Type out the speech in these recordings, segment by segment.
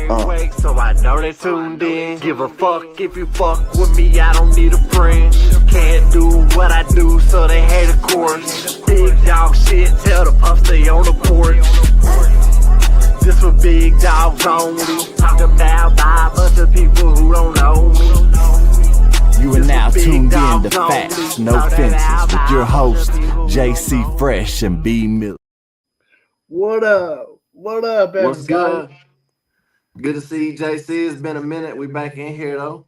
awake, so I know they tuned in. Give a fuck if you fuck with me, I don't need a friend. Can't do what I do, so they hate of course. Big dog shit, tell the pups stay on the porch. This for big dogs only. Talk about by a bunch of people who don't know me. You are now tuned in to Facts, No Fences with your host, JC Fresh and B Miller. What up? What up, everybody? What's good? Good to see you, JC. It's been a minute. We back in here, though.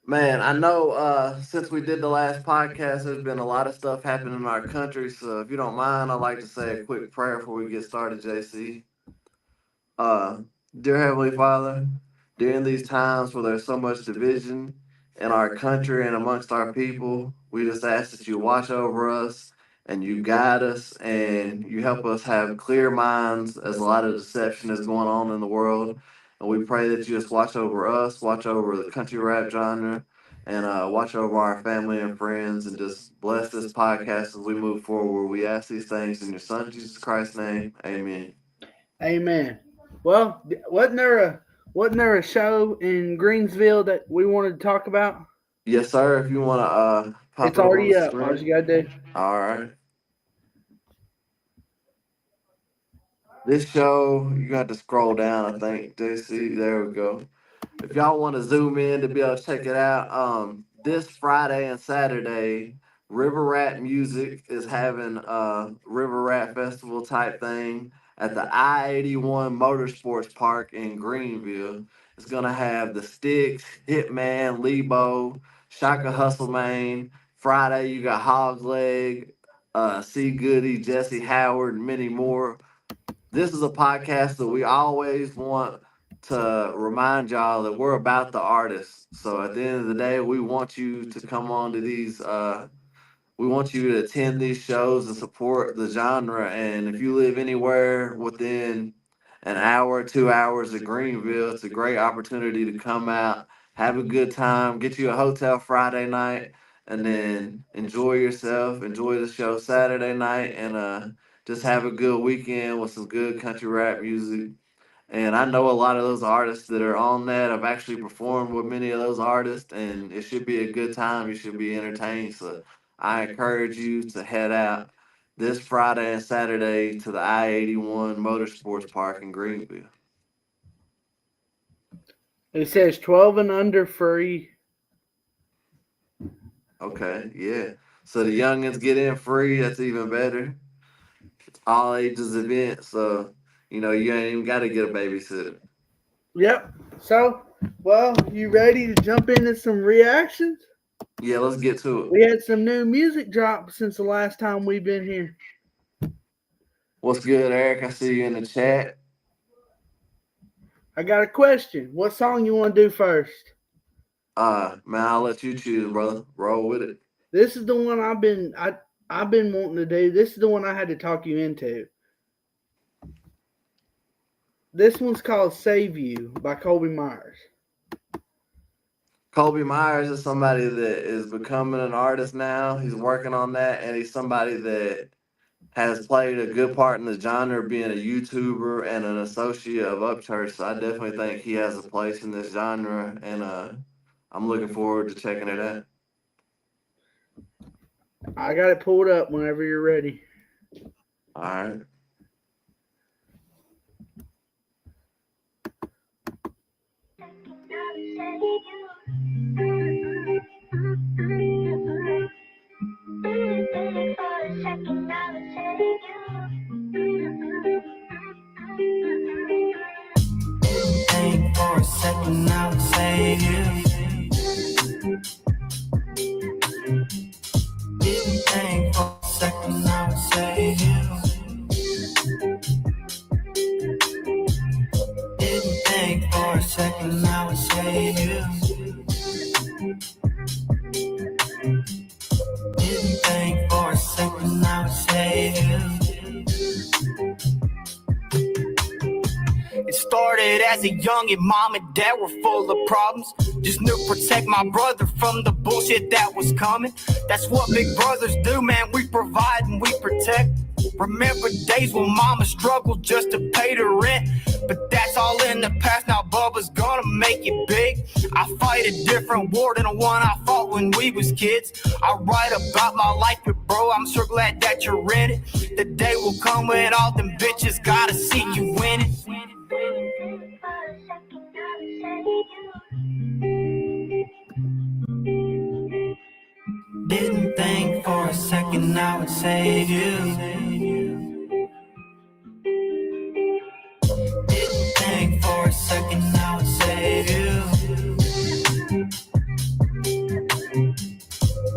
Man, I know since we did the last podcast, there's been a lot of stuff happening in our country. So if you don't mind, I'd like to say a quick prayer before we get started, JC. Dear Heavenly Father, during these times where there's so much division in our country and amongst our people, we just ask that you watch over us and you guide us and you help us have clear minds as a lot of deception is going on in the world. And we pray that you just watch over us, watch over the country rap genre, and watch over our family and friends, and just bless this podcast as we move forward. We ask these things in your Son, Jesus Christ's name. Amen. Amen. Well, wasn't there a show in Greensville that we wanted to talk about? Yes, sir. If you want to pop It's already up. All All you got to do. All right. This show, you got to scroll down, I think, JC. There we go. If y'all want to zoom in to be able to check it out, this Friday and Saturday, River Rat Music is having a River Rat Festival type thing at the I-81 Motorsports Park in Greenville. It's going to have the Sticks, Hitman, Lebo, Shaka Hustle Main. Friday, you got Hog's Leg, C. Goody, Jesse Howard, and many more. This is a podcast that we always want to remind y'all that we're about the artists. So at the end of the day, we want you to come on to these, we want you to attend these shows and support the genre. And if you live anywhere within an hour, 2 hours of Greenville, it's a great opportunity to come out, have a good time, get you a hotel Friday night, and then enjoy yourself, enjoy the show Saturday night, and just have a good weekend with some good country rap music. And I know a lot of those artists that are on that. I've actually performed with many of those artists, and it should be a good time. You should be entertained. So I encourage you to head out this Friday and Saturday to the I-81 Motorsports Park in Greenville. It says 12 and under free. Okay, yeah. So the youngins get in free. That's even better. It's all ages event, so you know you ain't even got to get a babysitter. Yep. So, well, you ready to jump into some reactions? Yeah, let's get to it. We had some new music drop since the last time we've been here. What's good, Eric? I see you in the chat. I got a question. What song you want to do first? Man, I'll let you choose, brother. Roll with it. This is the one I've been wanting to do. This is the one I had to talk you into. This one's called Save You by Colby Myers. Colby Myers is somebody that is becoming an artist now. He's working on that, and he's somebody that has played a good part in the genre, being a YouTuber and an associate of Upchurch. So I definitely think he has a place in this genre, and I'm looking forward to checking it out. I got it pulled up whenever you're ready. All right. Think for a second, I would save you. Didn't think for a second, I would save you. Didn't think for a second, I would save you. Didn't think for a second, I would save you. It started as a youngin', mom and dad were full of problems. Just knew protect my brother from the bullshit that was coming. That's what big brothers do, man. We provide and we protect. Remember days when mama struggled just to pay the rent, but that's all make it big. I fight a different war than the one I fought when we was kids. I write about my life, but bro, I'm sure glad that you're in it. The day will come when all them bitches gotta see you winning. Didn't think for a second I would save you. Didn't think for a second I would save you.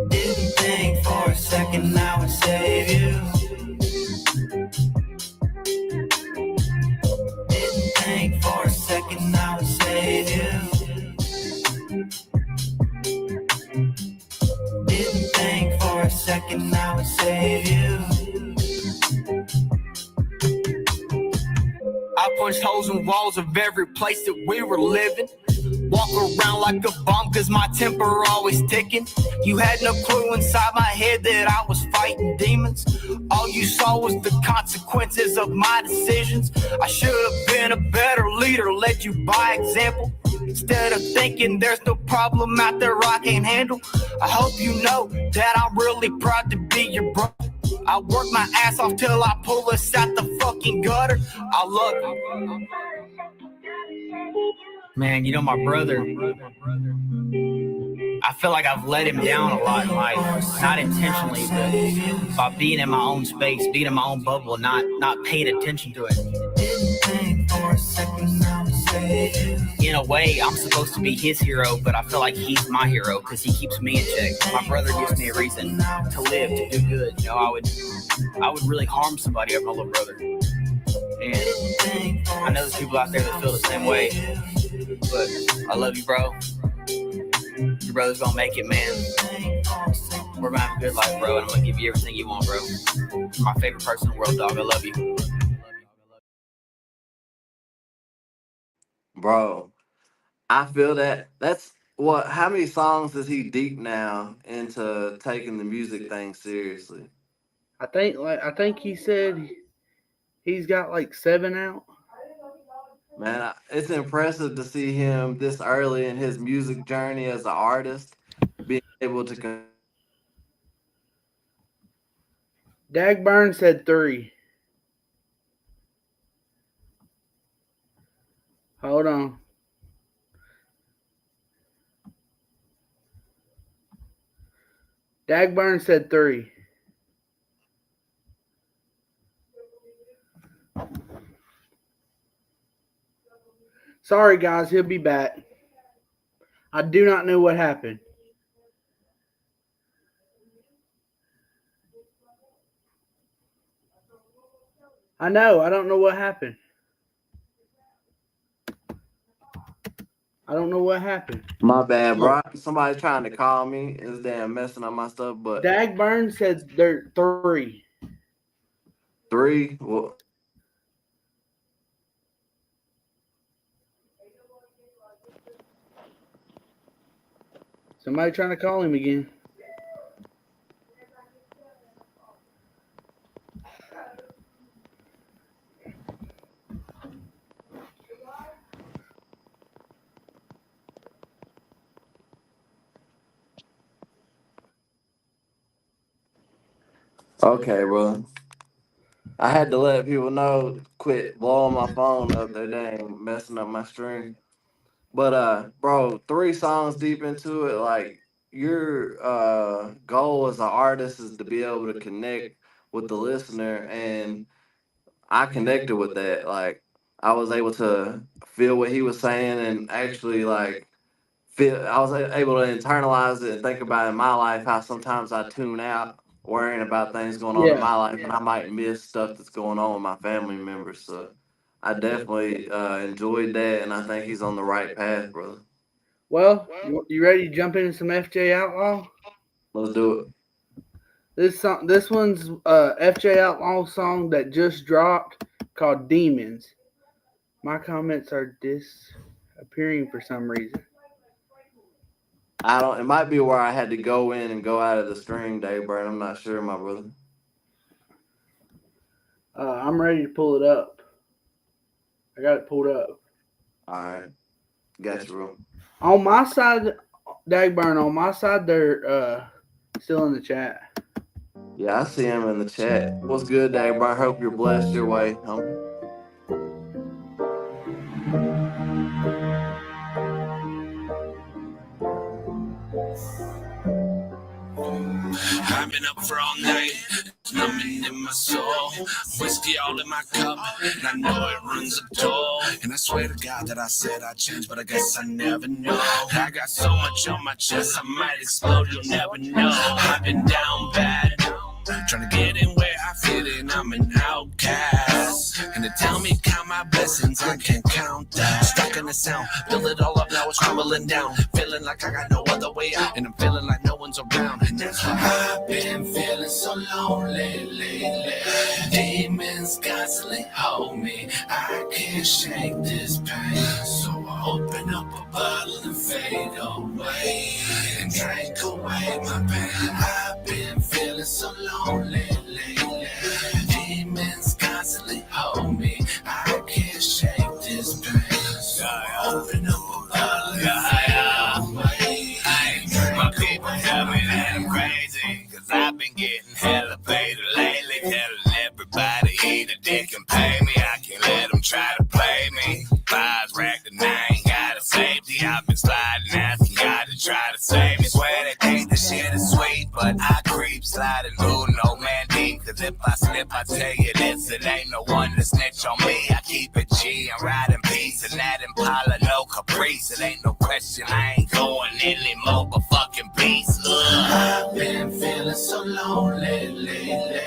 Didn't think for a second I would save you. Didn't think for a second I would save you. Didn't think for a second I would save you. I punched holes in walls of every place that we were living. Walk around like a bomb cause my temper always ticking. You had no clue inside my head that I was fighting demons. All you saw was the consequences of my decisions. I should have been a better leader, led you by example. Instead of thinking there's no problem out there I can't handle. I hope you know that I'm really proud to be your brother. I work my ass off till I pull us out the fucking gutter. I love you. Man, you know my brother, I feel like I've let him down a lot in life. Not intentionally, but by being in my own space, being in my own bubble, not paying attention to it. In a way, I'm supposed to be his hero, but I feel like he's my hero because he keeps me in check. My brother gives me a reason to live, to do good. You know, I would really harm somebody over my little brother. And I know there's people out there that feel the same way, but I love you, bro. Your brother's gonna make it, man. We're gonna have a good life, bro, and I'm gonna give you everything you want, bro. You're my favorite person in the world, dog. I love you. Bro, I feel that. That's what. How many songs is he deep now into taking the music thing seriously? I think he said he's got like 7 out. Man, it's impressive to see him this early in his music journey as an artist, being able to. Dagburn said 3. Hold on. Dagburn said 3. Sorry, guys. He'll be back. I do not know what happened. I know. I don't know what happened. I don't know what happened. My bad, bro. Somebody's trying to call me. It's damn messing up my stuff, but Dagburn said they're 3. 3. Well, Somebody trying to call him again. okay, bro. I had to let people know, quit blowing my phone up. They dang messing up my string. But bro, 3 songs deep into it, like your goal as an artist is to be able to connect with the listener, and I connected with that. Like I was able to feel what he was saying and actually like feel. I was able to internalize it and think about in my life how sometimes I tune out worrying about things going on in Yeah. my life, and I might miss stuff that's going on with my family members. So I definitely enjoyed that, and I think he's on the right path, brother. Well, you ready to jump into some FJ Outlaw? Let's do it. This one's FJ Outlaw song that just dropped called Demons. My comments are disappearing for some reason. I don't. It might be where I had to go in and go out of the string, Dave Bird. I'm not sure, my brother. I'm ready to pull it up. I got it pulled up. All right, Got you, bro. On my side, Dagburn, on my side, they're still in the chat. Yeah, I see him in the chat. What's good, Dagburn? Hope you're blessed your way, homie. I've been up for all night, numbing in my soul. Whiskey all in my cup, and I know it runs a toll. And I swear to God that I said I'd change, but I guess I never know. I got so much on my chest, I might explode, you'll never know. I've been down bad, trying to get in where I fit in, I'm an outcast. And they tell me count my blessings, I can't count that. Stuck in the sound, build it all up, now it's crumbling down. Feeling like I got no other way out, and I'm feeling like no one's around. And that's why I've been feeling so lonely lately. Demons constantly hold me, I can't shake this pain. So I open up a bottle and fade away, and drink away my pain. I've been feeling so lonely lately. Demons constantly hold me, I can't shake this pain. So I open up a bottle and fade away. My people tell me that I'm crazy, cause I've been getting hella paid lately. Telling everybody either they can pay me, I can't let them try to play me. Fives racked and I ain't got a safety. I've been sliding, asking God to try to save me. Swear they think the shit is sweet, but I creep sliding, ooh, no man deep. Cause if I slip, I tell you this, it ain't no one to snitch on me. I keep it G, I'm riding peace, and that Impala, no caprice. It ain't no question, I ain't going anymore, but fucking peace. I've been feeling so lonely lately.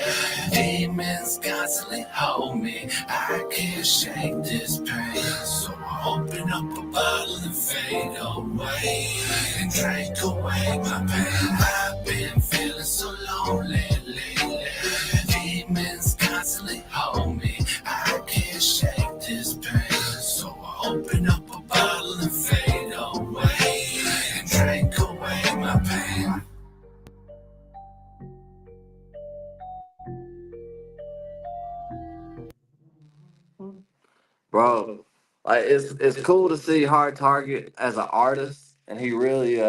Demons constantly hold me, I can't shake this pain. So I open up a bottle and fade away, and drink away my pain. I've been feeling so lonely lately. Demons constantly hold me, I can't shake this pain. So I open up a bottle and fade away, and drink away my pain. Bro, like it's cool to see Hard Target as an artist, and he really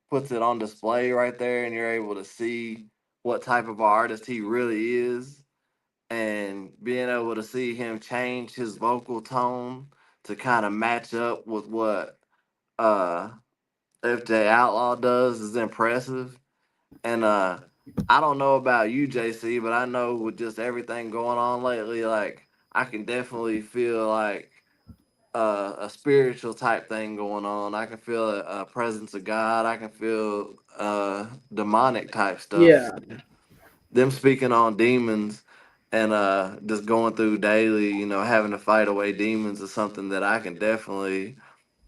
puts it on display right there, and you're able to see what type of artist he really is, and being able to see him change his vocal tone to kind of match up with what uh FJ Outlaw does is impressive. And I don't know about you, JC, but I know with just everything going on lately, like I can definitely feel like a spiritual type thing going on. I can feel a presence of God. I can feel demonic type stuff. Yeah. Them speaking on demons and just going through daily, you know, having to fight away demons is something that I can definitely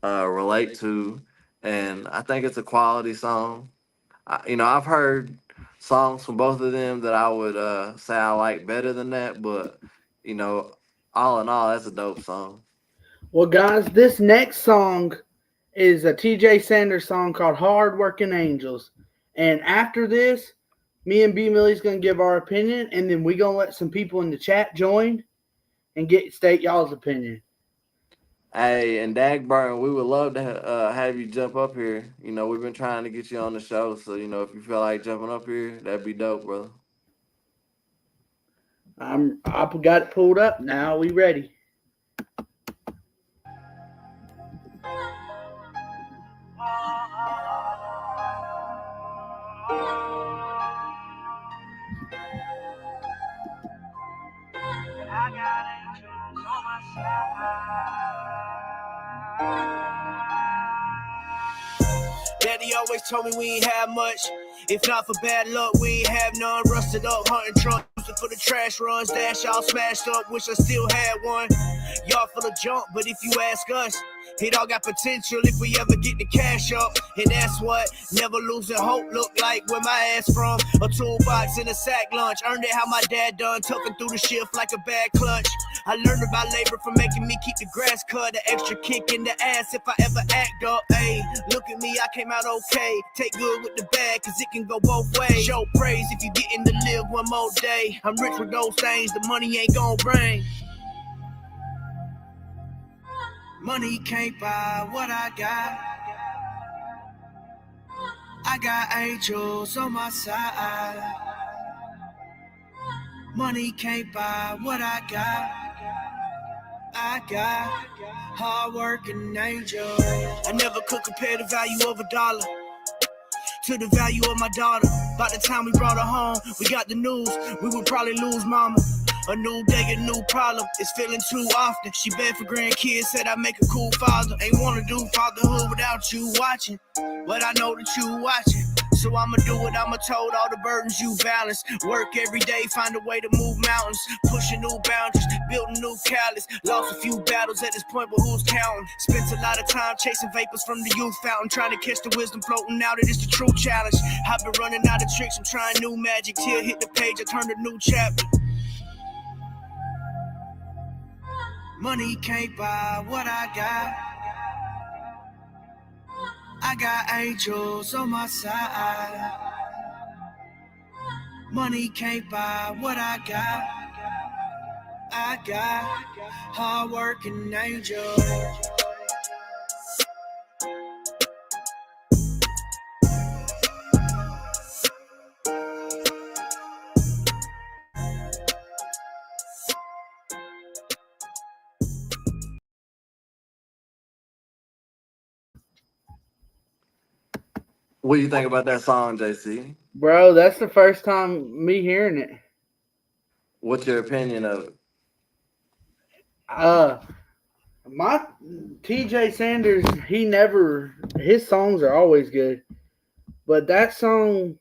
relate to. And I think it's a quality song. I've heard songs from both of them that I would say I like better than that, but all in all, that's a dope song. Well, guys, this next song is a TJ Sanders song called Hard Working Angels. And after this, me and B Millie's going to give our opinion, and then we're going to let some people in the chat join and state y'all's opinion. Hey, and Dagburn, we would love to have you jump up here. We've been trying to get you on the show, so, if you feel like jumping up here, that'd be dope, brother. I got it pulled up. Now we ready. I got angels on my side. Daddy always told me we ain't have much. If not for bad luck, we ain't have none. Rusted up, hunting truck, using for the trash runs. Dash all smashed up, wish I still had one. Y'all full of junk, but if you ask us, it all got potential if we ever get the cash up. And that's what never losing hope look like where my ass from. A toolbox in a sack lunch. Earned it how my dad done, tucking through the shift like a bad clutch. I learned about labor from making me keep the grass cut. An extra kick in the ass if I ever act up. Hey, look at me, I came out okay. Take good with the bad, cause it can go both ways. Show praise if you getting to live one more day. I'm rich with those things, the money ain't gon' bring. Money can't buy what I got. I got angels on my side. Money can't buy what I got. I got hard-working angels. I never could compare the value of a dollar to the value of my daughter. By the time we brought her home, we got the news, we would probably lose mama. A new day, a new problem, it's feeling too often. She beg for grandkids, said I make a cool father. Ain't wanna do fatherhood without you watching, but I know that you watching. So I'ma do what I'ma told, all the burdens you balance. Work every day, find a way to move mountains. Pushing new boundaries, building new callous. Lost a few battles at this point, but who's counting? Spent a lot of time chasing vapors from the youth fountain, trying to catch the wisdom floating out. It is the true challenge. I've been running out of tricks, I'm trying new magic. Till hit the page, I turned a new chapter. Money can't buy what I got. I got angels on my side. Money can't buy what I got. I got hard-working angels. What do you think about that song, JC? Bro, that's the first time me hearing it. What's your opinion of it? My TJ Sanders, his songs are always good, but that song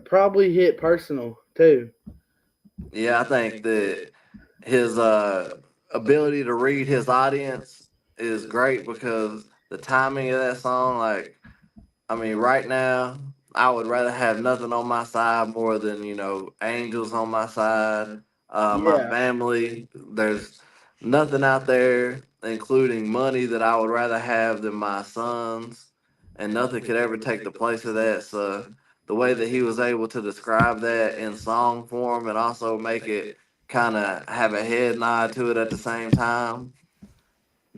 probably hit personal too. Yeah, I think that his ability to read his audience is great because the timing of that song, like, I mean, right now, I would rather have nothing on my side more than, angels on my side. My Yeah. family, there's nothing out there, including money, that I would rather have than my sons. And nothing could ever take the place of that. So the way that he was able to describe that in song form and also make it kind of have a head nod to it at the same time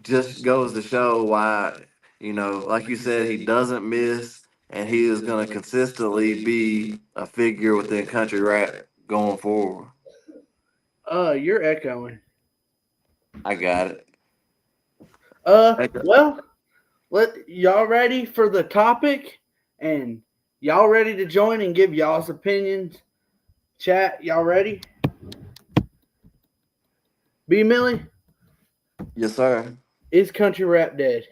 just goes to show why, like you said, he doesn't miss and he is going to consistently be a figure within country rap going forward. You're echoing. I got it. Well, y'all ready for the topic? And y'all ready to join and give y'all's opinions? Chat, y'all ready? B Millie, Yes, sir. is country rap dead?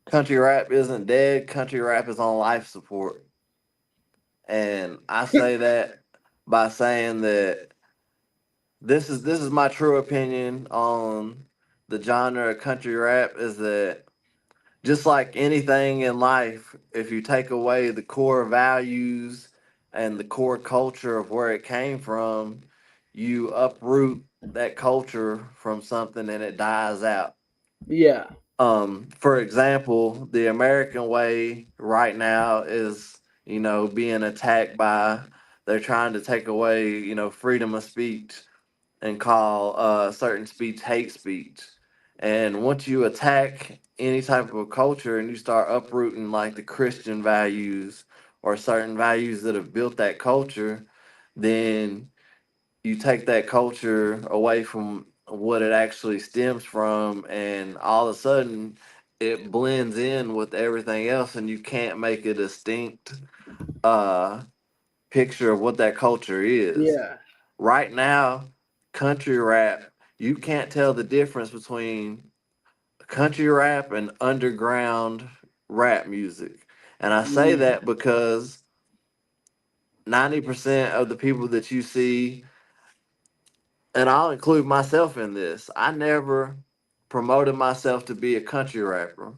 Country rap isn't dead. Country rap is on life support. And I say that by saying that this is my true opinion on the genre of country rap is that just like anything in life, if you take away the core values and the core culture of where it came from, you uproot that culture from something and it dies out. Yeah. For example, the American way right now is, being attacked by, they're trying to take away, freedom of speech and call certain speech hate speech. And once you attack any type of a culture and you start uprooting like the Christian values or certain values that have built that culture, then you take that culture away from what it actually stems from, and all of a sudden it blends in with everything else, and you can't make a distinct picture of what that culture is. Yeah. Right now, country rap, you can't tell the difference between country rap and underground rap music. And I say that because 90% of the people that you see, and I'll include myself in this, I never promoted myself to be a country rapper.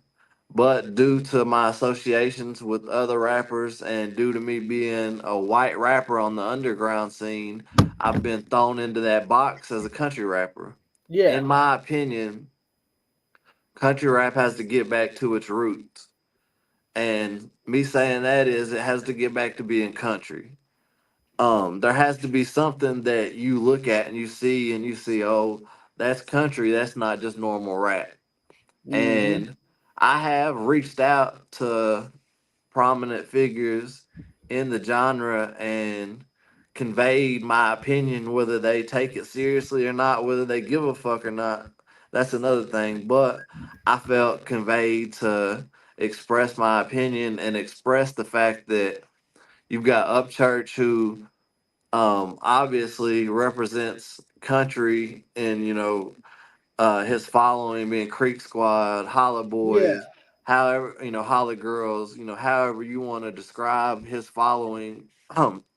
But due to my associations with other rappers and due to me being a white rapper on the underground scene, I've been thrown into that box as a country rapper. Yeah. In my opinion, country rap has to get back to its roots. And me saying that is it has to get back to being country. There has to be something that you look at and you see, oh, that's country. That's not just normal rap. Mm-hmm. And I have reached out to prominent figures in the genre and conveyed my opinion, whether they take it seriously or not, whether they give a fuck or not. That's another thing. But I felt conveyed to express my opinion and express the fact that you've got Upchurch who obviously represents country and his following being Creek Squad, Holla Yeah. Boys, however, Holla Girls, however you want to describe his following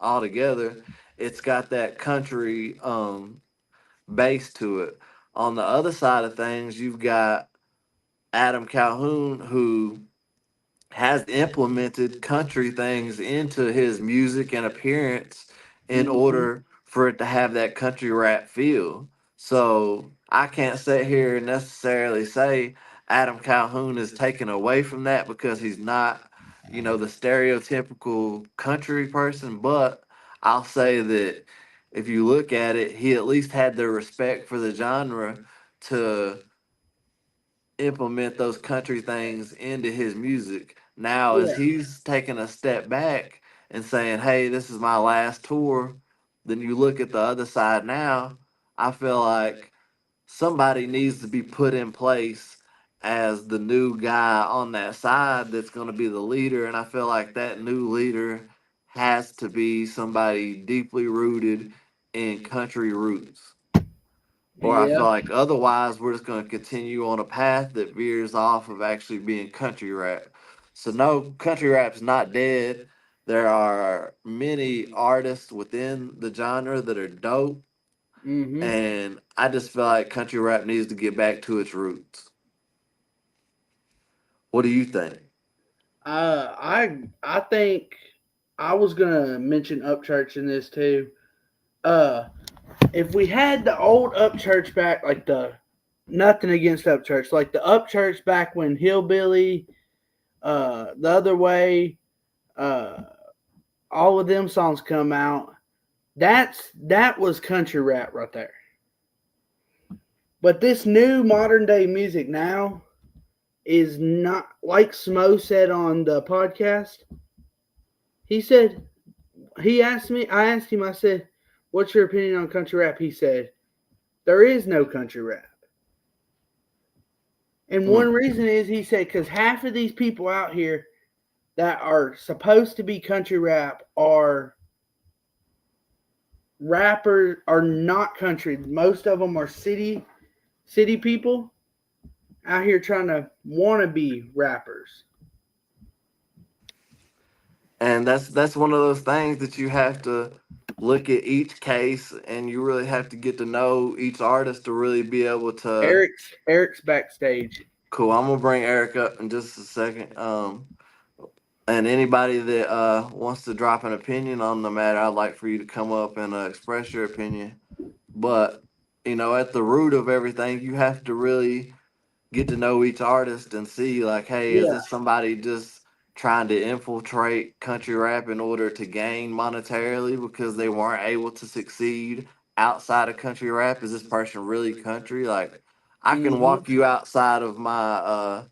altogether, it's got that country base to it. On the other side of things, you've got Adam Calhoun who has implemented country things into his music and appearance in Mm-hmm. order for it to have that country rap feel. So I can't sit here and necessarily say Adam Calhoun is taken away from that because he's not, the stereotypical country person, but I'll say that if you look at it, he at least had the respect for the genre to implement those country things into his music. Now, as Yeah. he's taking a step back and saying, "Hey, this is my last tour," then you look at the other side now. I feel like somebody needs to be put in place as the new guy on that side that's going to be the leader, and I feel like that new leader has to be somebody deeply rooted in country roots. Or I feel Yeah. like otherwise we're just going to continue on a path that veers off of actually being country rap. So no, country rap's not dead. There are many artists within the genre that are dope, Mm-hmm. and I just feel like country rap needs to get back to its roots. What do you think? I think I was gonna mention Upchurch in this too. Uh, if we had the old Upchurch back, like the nothing against Upchurch, like the Upchurch back when Hillbilly, the other way, uh, all of them songs come out. That was country rap right there. But this new modern day music now is not like Smo said on the podcast. He said he asked me. I asked him. I said, "What's your opinion on country rap?" He said, "There is no country rap." And Hmm. one reason is he said because half of these people out here that are supposed to be country rap are rappers are not country. Most of them are city people out here trying to want to be rappers. And that's one of those things that you have to look at each case, and you really have to get to know each artist to really be able to. Eric's backstage. Cool. I'm gonna bring Eric up in just a second. And anybody that wants to drop an opinion on the matter, I'd like for you to come up and express your opinion. But at the root of everything, you have to really get to know each artist and see, like, hey, is Yeah. this somebody just trying to infiltrate country rap in order to gain monetarily because they weren't able to succeed outside of country rap? Is this person really country? Like, I can Mm-hmm. walk you outside of my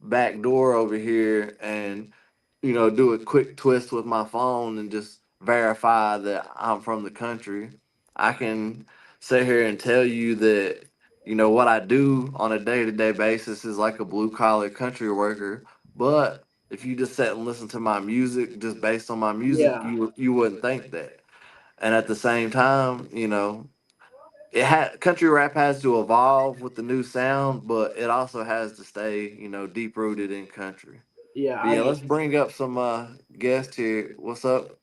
back door over here and do a quick twist with my phone and just verify that I'm from the country. I can sit here and tell you that what I do on a day-to-day basis is like a blue collar country worker. But if you just sat and listen to my music just based on my music, Yeah. you wouldn't think that. And at the same time, country rap has to evolve with the new sound, but it also has to stay, deep rooted in country. Yeah. But yeah, let's bring up some guests here. What's up,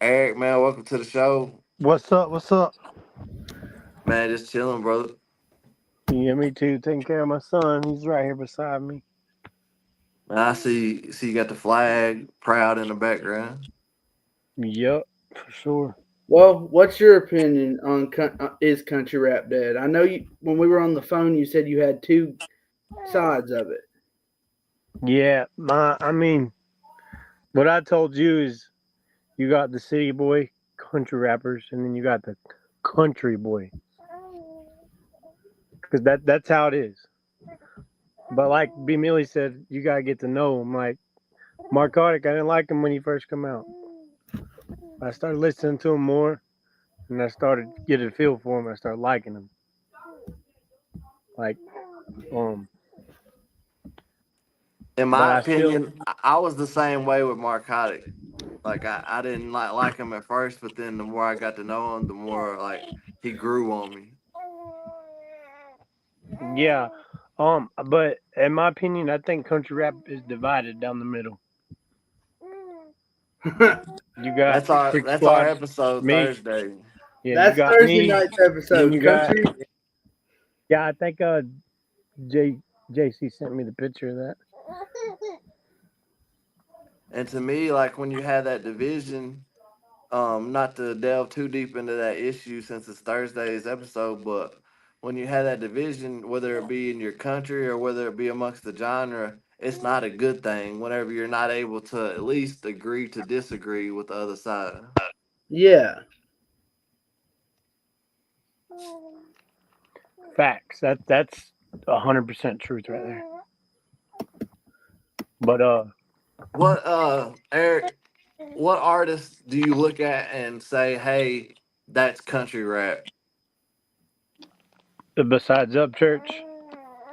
Eric? Man, welcome to the show. What's up? What's up? Man, just chilling, brother. Yeah, me too. Taking care of my son. He's right here beside me. Man, I see you got the flag proud in the background. Yep, for sure. Well, what's your opinion on is country rap dead? I know you when we were on the phone, you said you had two sides of it. Yeah, I mean, what I told you is you got the city boy country rappers, and then you got the country boy. because that's how it is. But like B. Millie said, you gotta get to know him. Like Marcotic, I didn't like him when he first came out. I started listening to him more, and I started getting a feel for him. I started liking him. Like, In But my I still- opinion, I was the same way with Marcotic. Like I didn't like him at first, but then the more I got to know him, the more like he grew on me. yeah. But in my opinion, I think country rap is divided down the middle. You got Trick That's Squad, our episode me. Thursday. Yeah, That's you got Thursday me. night's Then episode. you got Country. I think JC sent me the picture of that. And to me, like when you had that division, not to delve too deep into that issue since it's Thursday's episode, but when you had that division, whether it be in your country or whether it be amongst the genre, it's not a good thing whenever you're not able to at least agree to disagree with the other side. Yeah. Facts. That's 100% truth right there. But What Eric, what artists do you look at and say, hey, that's country rap? besides Upchurch,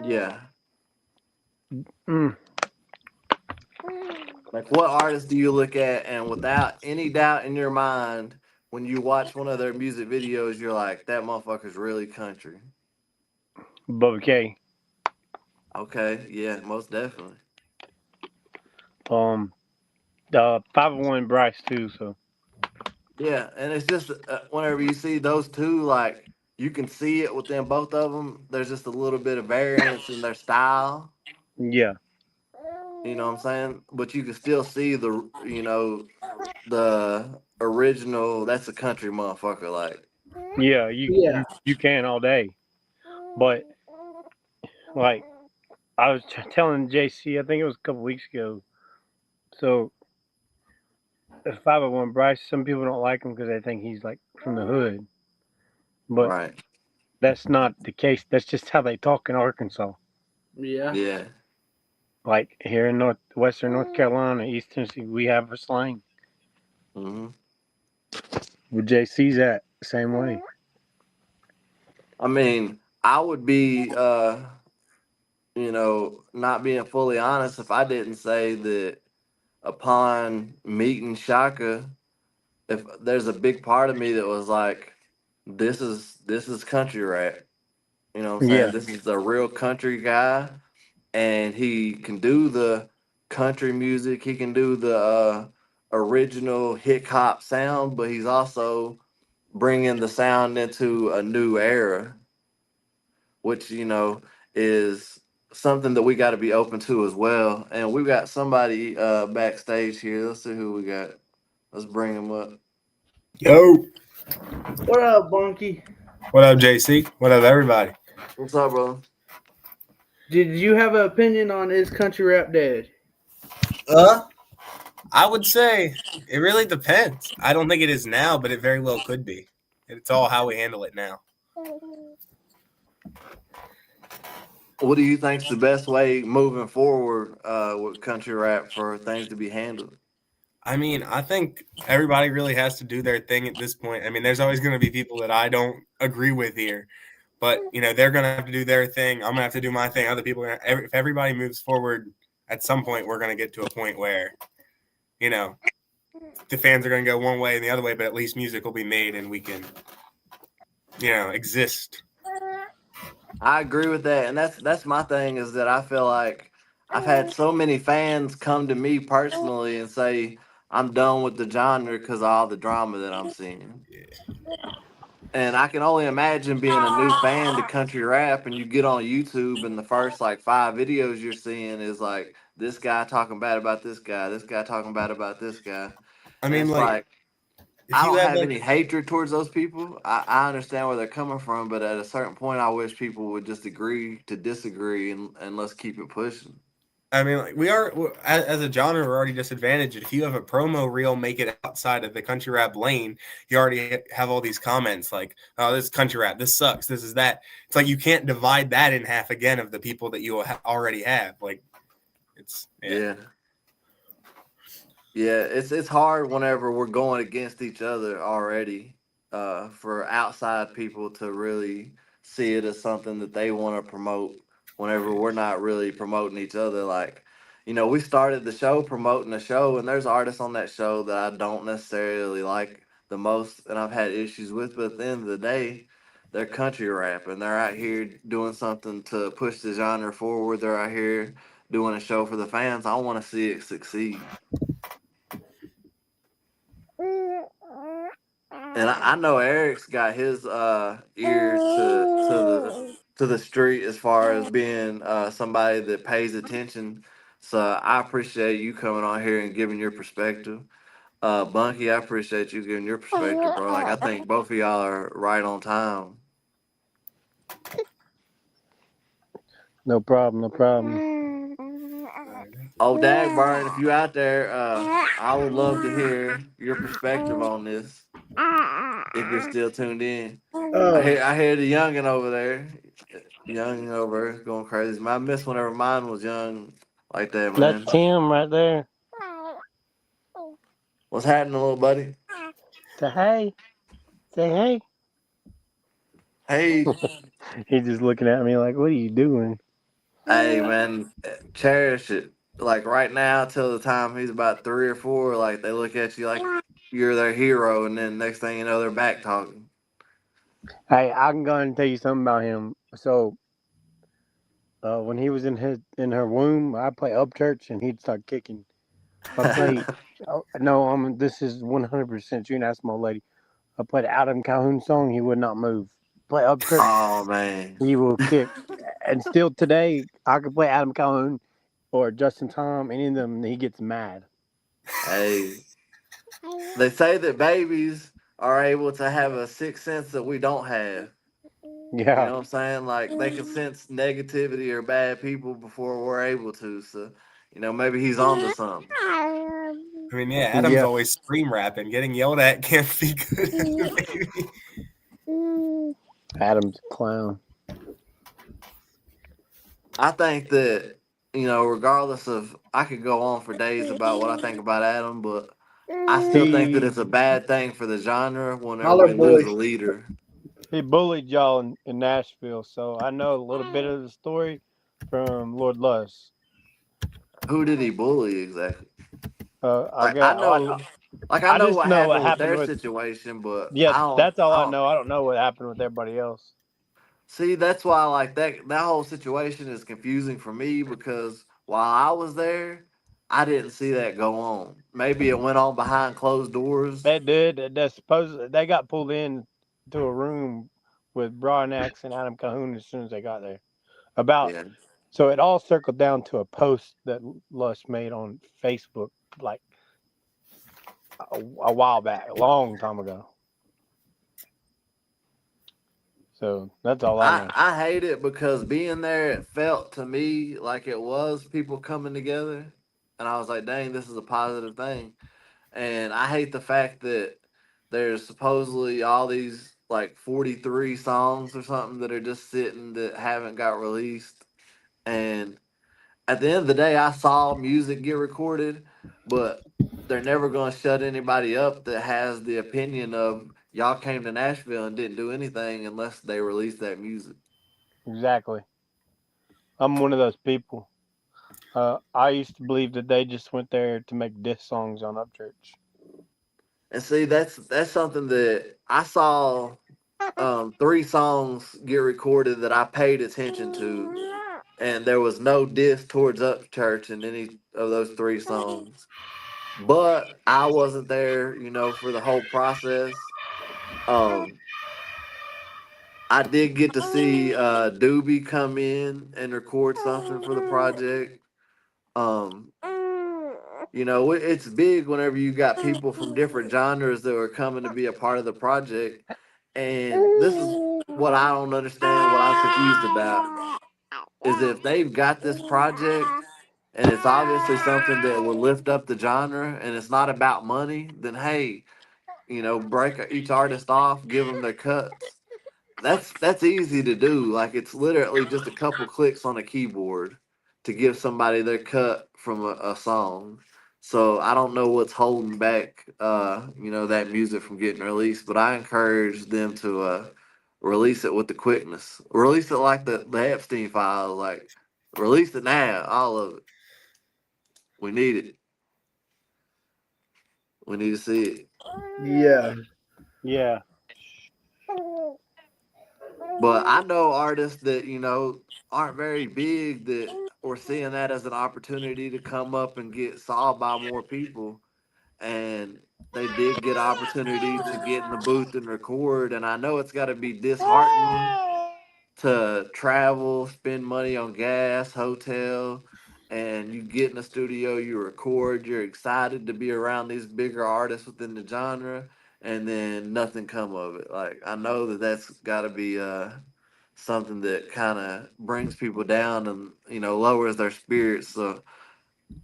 Yeah. mm, Like what artists do you look at and without any doubt in your mind, when you watch one of their music videos, you're like, that motherfucker's really country. Bubba K. Okay, yeah, most definitely. 501 Bryce too. So Yeah, and it's just whenever you see those two, like you can see it within both of them. There's just a little bit of variance in their style. yeah, You know what I'm saying? But you can still see the, the original. That's a country motherfucker. Like, yeah, Yeah. you can all day, but like I was telling JC, I think it was a couple weeks ago. So the 501 Bryce, some people don't like him because they think he's like from the hood, but right? that's not the case. That's just how they talk in Arkansas. Yeah. Yeah. Like here in Western North Carolina, East Tennessee, we have a slang. hmm But JC's that same way. I mean, I would be, not being fully honest if I didn't say that upon meeting Shaka, if there's a big part of me that was like, this is country rap. You know what I'm saying? Yeah. This is a real country guy, and he can do the country music. He can do the original hip hop sound, but he's also bringing the sound into a new era, which is something that we got to be open to as well. And we got somebody backstage here. Let's see who we got. Let's bring him up. Yo, What up, Bunky? what up, JC? What up, everybody? What's up, bro? Did you have an opinion on is country rap dead? I would say it really depends. I don't think it is now, but it very well could be. It's all how we handle it now. What do you think's the best way moving forward with country rap for things to be handled? I mean, I think everybody really has to do their thing at this point. I mean, there's always going to be people that I don't agree with here, but they're going to have to do their thing. I'm going to have to do my thing. Other people, if everybody moves forward, at some point we're going to get to a point where, the fans are going to go one way and the other way, but at least music will be made and we can, exist. I agree with that, and that's my thing is that I feel like I've had so many fans come to me personally and say I'm done with the genre because of all the drama that I'm seeing. And I can only imagine being a new fan to country rap, and you get on YouTube and the first like 5 videos you're seeing is like this guy talking bad about this guy talking bad about this guy. I mean, it's like I don't have any hatred towards those people. I understand where they're coming from, but at a certain point, I wish people would just agree to disagree and let's keep it pushing. I mean, like, we are as a genre, we're already disadvantaged. If you have a promo reel, make it outside of the country rap lane, you already have all these comments like, "Oh, this is country rap. This sucks. This is that." It's like you can't divide that in half again of the people that you already have. Like, it's Yeah. It's hard whenever we're going against each other already, for outside people to really see it as something that they want to promote whenever we're not really promoting each other. Like, we started the show promoting the show, and there's artists on that show that I don't necessarily like the most and I've had issues with, but at the end of the day, they're country rap and they're out here doing something to push the genre forward. They're out here doing a show for the fans. I want to see it succeed. And I know Eric's got his ear to the street as far as being somebody that pays attention. So I appreciate you coming on here and giving your perspective. Bunky, I appreciate you giving your perspective, bro. Like, I think both of y'all are right on time. No problem. No problem. Oh, Dagburn, if you out there, I would love to hear your perspective on this. If you're still tuned in, I hear the youngin over there. Youngin over there going crazy. I miss whenever mine was young like that, man. That's Tim right there. What's happening, little buddy? Say hey. Say hey. Hey. He's just looking at me like, what are you doing? Hey, man, cherish it. Like, right now, till the time he's about 3 or 4, like, they look at you like you're their hero, and then next thing you know, they're back talking. Hey, I can go and tell you something about him. So, when he was in her womb, I play Upchurch, and he'd start kicking. I play. This is 100% true. And ask my old lady. I played Adam Calhoun song. He would not move. Play Upchurch. Oh, man. He will kick. And still today, I could play Adam Calhoun or Justin Tom, any of them, and he gets mad. Hey, they say that babies are able to have a sixth sense that we don't have. Yeah. You know what I'm saying? Like, they can sense negativity or bad people before we're able to. So, maybe he's on to something. I mean, yeah, Adam's always scream rapping. Getting yelled at can't be good. Adam's a clown. I think that, regardless of, I could go on for days about what I think about Adam, but I still think that it's a bad thing for the genre whenever we lose a leader. He bullied y'all in Nashville, so I know a little bit of the story from Lord Luss. Who did he bully exactly? I know what happened with their situation, but that's all I know. I don't know what happened with everybody else. See, that's why like that whole situation is confusing for me, because while I was there, I didn't see that go on. Maybe it went on behind closed doors. They did. They got pulled in to a room with Brian Axe and Adam Calhoun as soon as they got there. So it all circled down to a post that Luss made on Facebook like a while back, a long time ago. So that's all I know. I hate it because being there, it felt to me like it was people coming together. And I was like, dang, this is a positive thing. And I hate the fact that there's supposedly all these like 43 songs or something that are just sitting that haven't got released. And at the end of the day, I saw music get recorded, but they're never going to shut anybody up that has the opinion of y'all came to Nashville and didn't do anything unless they released that music. Exactly. I'm one of those people. I used to believe that they just went there to make diss songs on Upchurch. And see, that's something that I saw 3 songs get recorded that I paid attention to, and there was no diss towards Upchurch in any of those 3 songs. But I wasn't there, for the whole process. I did get to see Doobie come in and record something for the project. It's big whenever you got people from different genres that are coming to be a part of the project. And this is what I don't understand, what I'm confused about, is if they've got this project and it's obviously something that will lift up the genre, and it's not about money, then hey, break each artist off, give them their cuts. That's easy to do. Like it's literally just a couple clicks on a keyboard to give somebody their cut from a song. So I don't know what's holding back that music from getting released, but I encourage them to release it with the quickness. Release it like the Epstein file, like release it now, all of it. We need it. We need to see it. Yeah. Yeah. But I know artists that, aren't very big that were seeing that as an opportunity to come up and get saw by more people. And they did get opportunity to get in the booth and record. And I know it's got to be disheartening to travel, spend money on gas, hotel, and you get in the studio, you record, you're excited to be around these bigger artists within the genre, and then nothing come of it. Like I know that's got to be something that kind of brings people down and lowers their spirits. So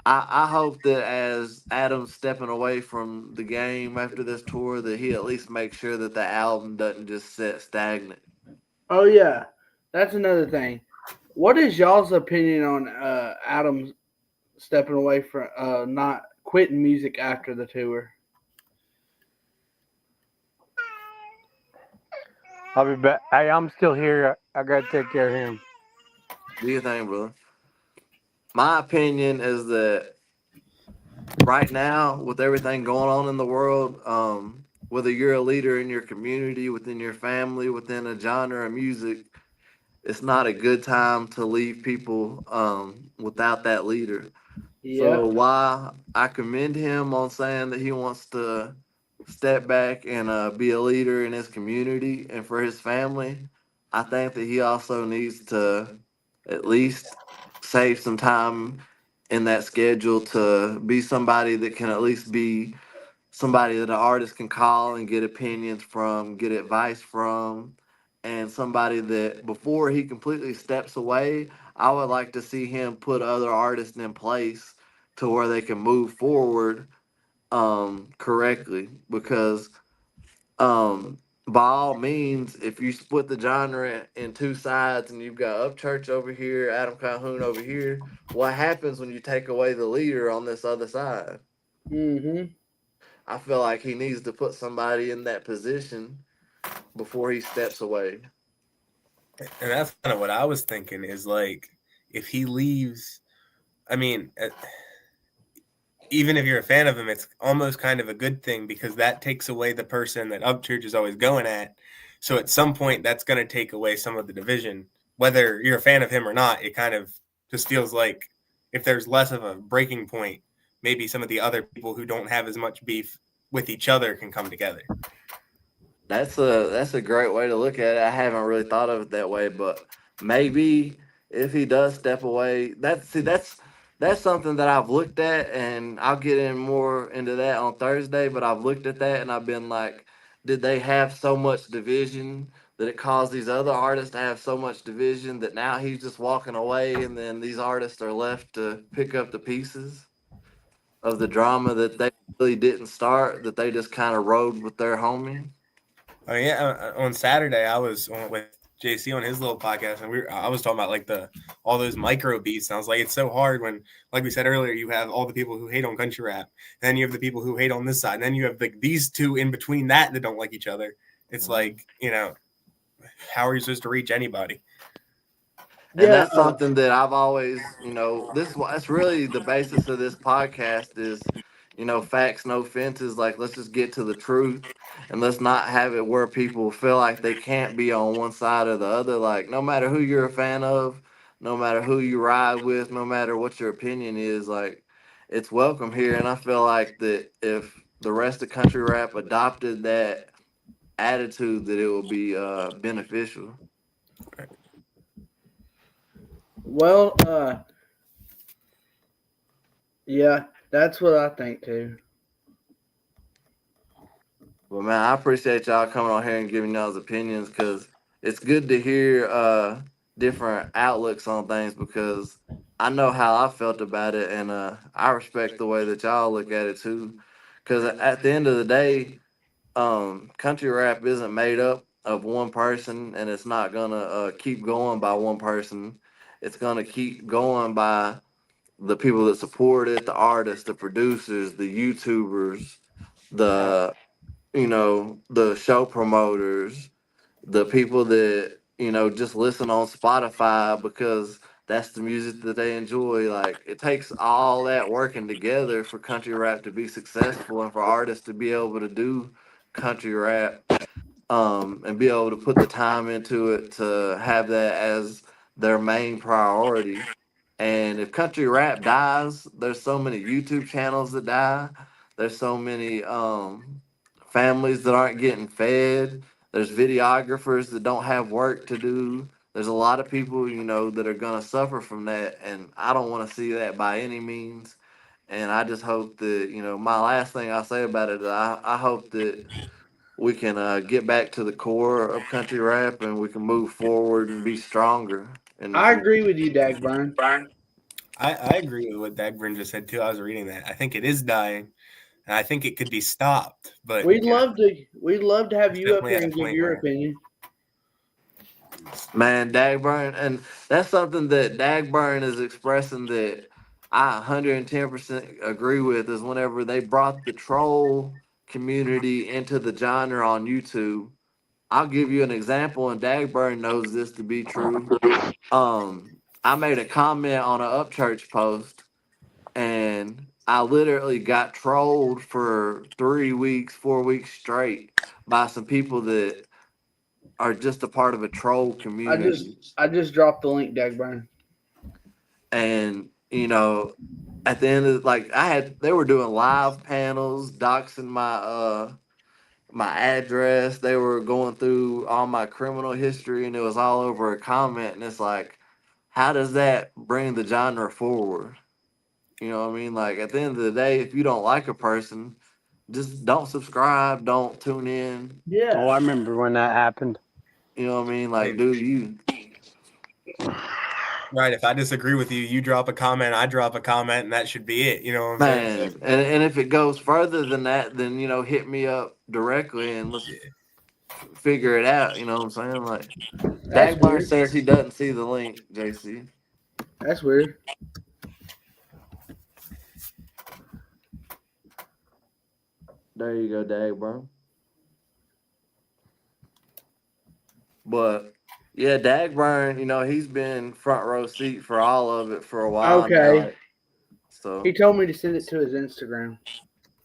I hope that as Adam's stepping away from the game after this tour, that he at least makes sure that the album doesn't just sit stagnant. Oh yeah, that's another thing. What is y'all's opinion on Adam stepping away from not quitting music after the tour? I'll be back. Hey, I'm still here. I gotta take care of him. Do you think, brother? My opinion is that right now, with everything going on in the world, whether you're a leader in your community, within your family, within a genre of music, it's not a good time to leave people without that leader. So Yeah. while I commend him on saying that he wants to step back and be a leader in his community and for his family, I think that he also needs to at least save some time in that schedule to be somebody that can at least be somebody that an artist can call and get opinions from, get advice from, and somebody that before he completely steps away, I would like to see him put other artists in place to where they can move forward correctly. Because by all means, if you split the genre in two sides and you've got Upchurch over here, Adam Calhoun over here, what happens when you take away the leader on this other side? Mm-hmm. I feel like he needs to put somebody in that position before he steps away. And that's kind of what I was thinking is like, if he leaves, I mean, even if you're a fan of him, it's almost kind of a good thing because that takes away the person that Upchurch is always going at. So at some point, that's going to take away some of the division. Whether you're a fan of him or not, it kind of just feels like if there's less of a breaking point, maybe some of the other people who don't have as much beef with each other can come together. That's a great way to look at it. I haven't really thought of it that way, but maybe if he does step away, that's something that I've looked at, and I'll get in more into that on Thursday. But I've looked at that and I've been like, did they have so much division that it caused these other artists to have so much division that now he's just walking away, and then these artists are left to pick up the pieces of the drama that they really didn't start, that they just kind of rode with their homie? Oh yeah, on Saturday I was with JC on his little podcast, and I was talking about like all those micro beats. And I was like, it's so hard when, like we said earlier, you have all the people who hate on country rap, and then you have the people who hate on this side, and then you have these two in between that don't like each other. It's like, how are you supposed to reach anybody? And that's something that I've always, that's really the basis of this podcast is, facts, no fences. Like, let's just get to the truth, and let's not have it where people feel like they can't be on one side or the other. Like, no matter who you're a fan of, no matter who you ride with, no matter what your opinion is, like, it's welcome here. And I feel like that if the rest of country rap adopted that attitude, that it will be beneficial. Well, yeah, that's what I think too. Well, man, I appreciate y'all coming on here and giving y'all's opinions, because it's good to hear different outlooks on things, because I know how I felt about it, and I respect the way that y'all look at it too. Because at the end of the day, country rap isn't made up of one person, and it's not gonna keep going by one person. It's gonna keep going by the people that support it, the artists, the producers, the YouTubers, the the show promoters, the people that just listen on Spotify because that's the music that they enjoy. Like it takes all that working together for country rap to be successful and for artists to be able to do country rap, and be able to put the time into it to have that as their main priority. And if country rap dies, there's so many YouTube channels that die. There's so many families that aren't getting fed. There's videographers that don't have work to do. There's a lot of people, that are gonna suffer from that, and I don't want to see that by any means. And I just hope that, my last thing I say about it, I hope that we can get back to the core of country rap and we can move forward and be stronger in the I future. agree with you, Dagburn. I agree with what Dagburn just said too. I was reading that. I think it is dying, and I think it could be stopped. But We'd love to have you up definitely here at a and give point your where- opinion. Man, Dagburn, and that's something that Dagburn is expressing that I 110% agree with, is whenever they brought the troll community into the genre on YouTube. I'll give you an example, and Dagburn knows this to be true. I made a comment on an Upchurch post, and I literally got trolled for 3 weeks, 4 weeks straight by some people that are just a part of a troll community. I just dropped the link, Dagburn. And at the end of they were doing live panels, doxing my address. They were going through all my criminal history, and it was all over a comment. And it's like, how does that bring the genre forward? You know what I mean? Like at the end of the day, if you don't like a person, just don't subscribe, don't tune in. Yeah. Oh, I remember when that happened. You know what I mean? Like, dude, you Right. If I disagree with you, you drop a comment, I drop a comment, and that should be it. You know what I'm saying? man, and if it goes further than that, then hit me up directly and let's figure it out. You know what I'm saying? Like, That's Dagbar weird. says he doesn't see the link. JC, That's weird. there you go, Dagbar. But yeah, Dagburn, he's been front row seat for all of it for a while Okay. now. So He told me to send it to his Instagram.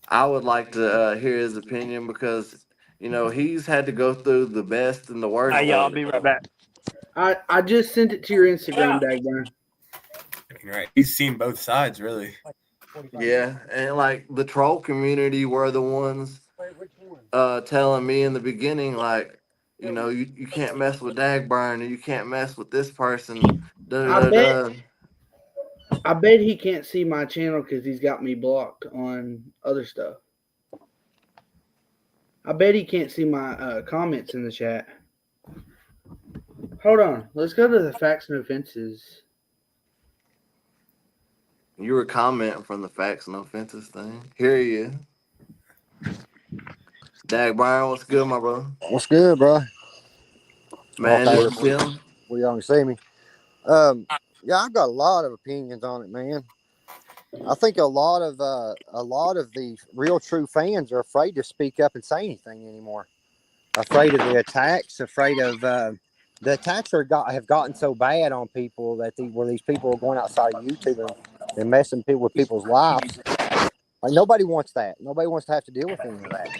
I would like to hear his opinion because he's had to go through the best and the worst. Hey, y'all, of it. be right back. I just sent it to your Instagram, Dagburn. Right. He's seen both sides, really. Yeah, and like the troll community were the ones telling me in the beginning, like, you can't mess with Dagburn and you can't mess with this person. I bet he can't see my channel because he's got me blocked on other stuff. I bet he can't see my comments in the chat. Hold on. Let's go to the facts and offenses. You were commenting from the facts and offenses thing. Hear you. Dagburn, what's good, my brother? What's good, bro? Man, Okay. you feeling? Well, y'all can see me. Yeah, I've got a lot of opinions on it, man. I think a lot of the real true fans are afraid to speak up and say anything anymore. Afraid of the attacks. Afraid of the attacks have gotten so bad on people that where these people are going outside of YouTube and messing with people's lives. Like nobody wants that. Nobody wants to have to deal with any of that.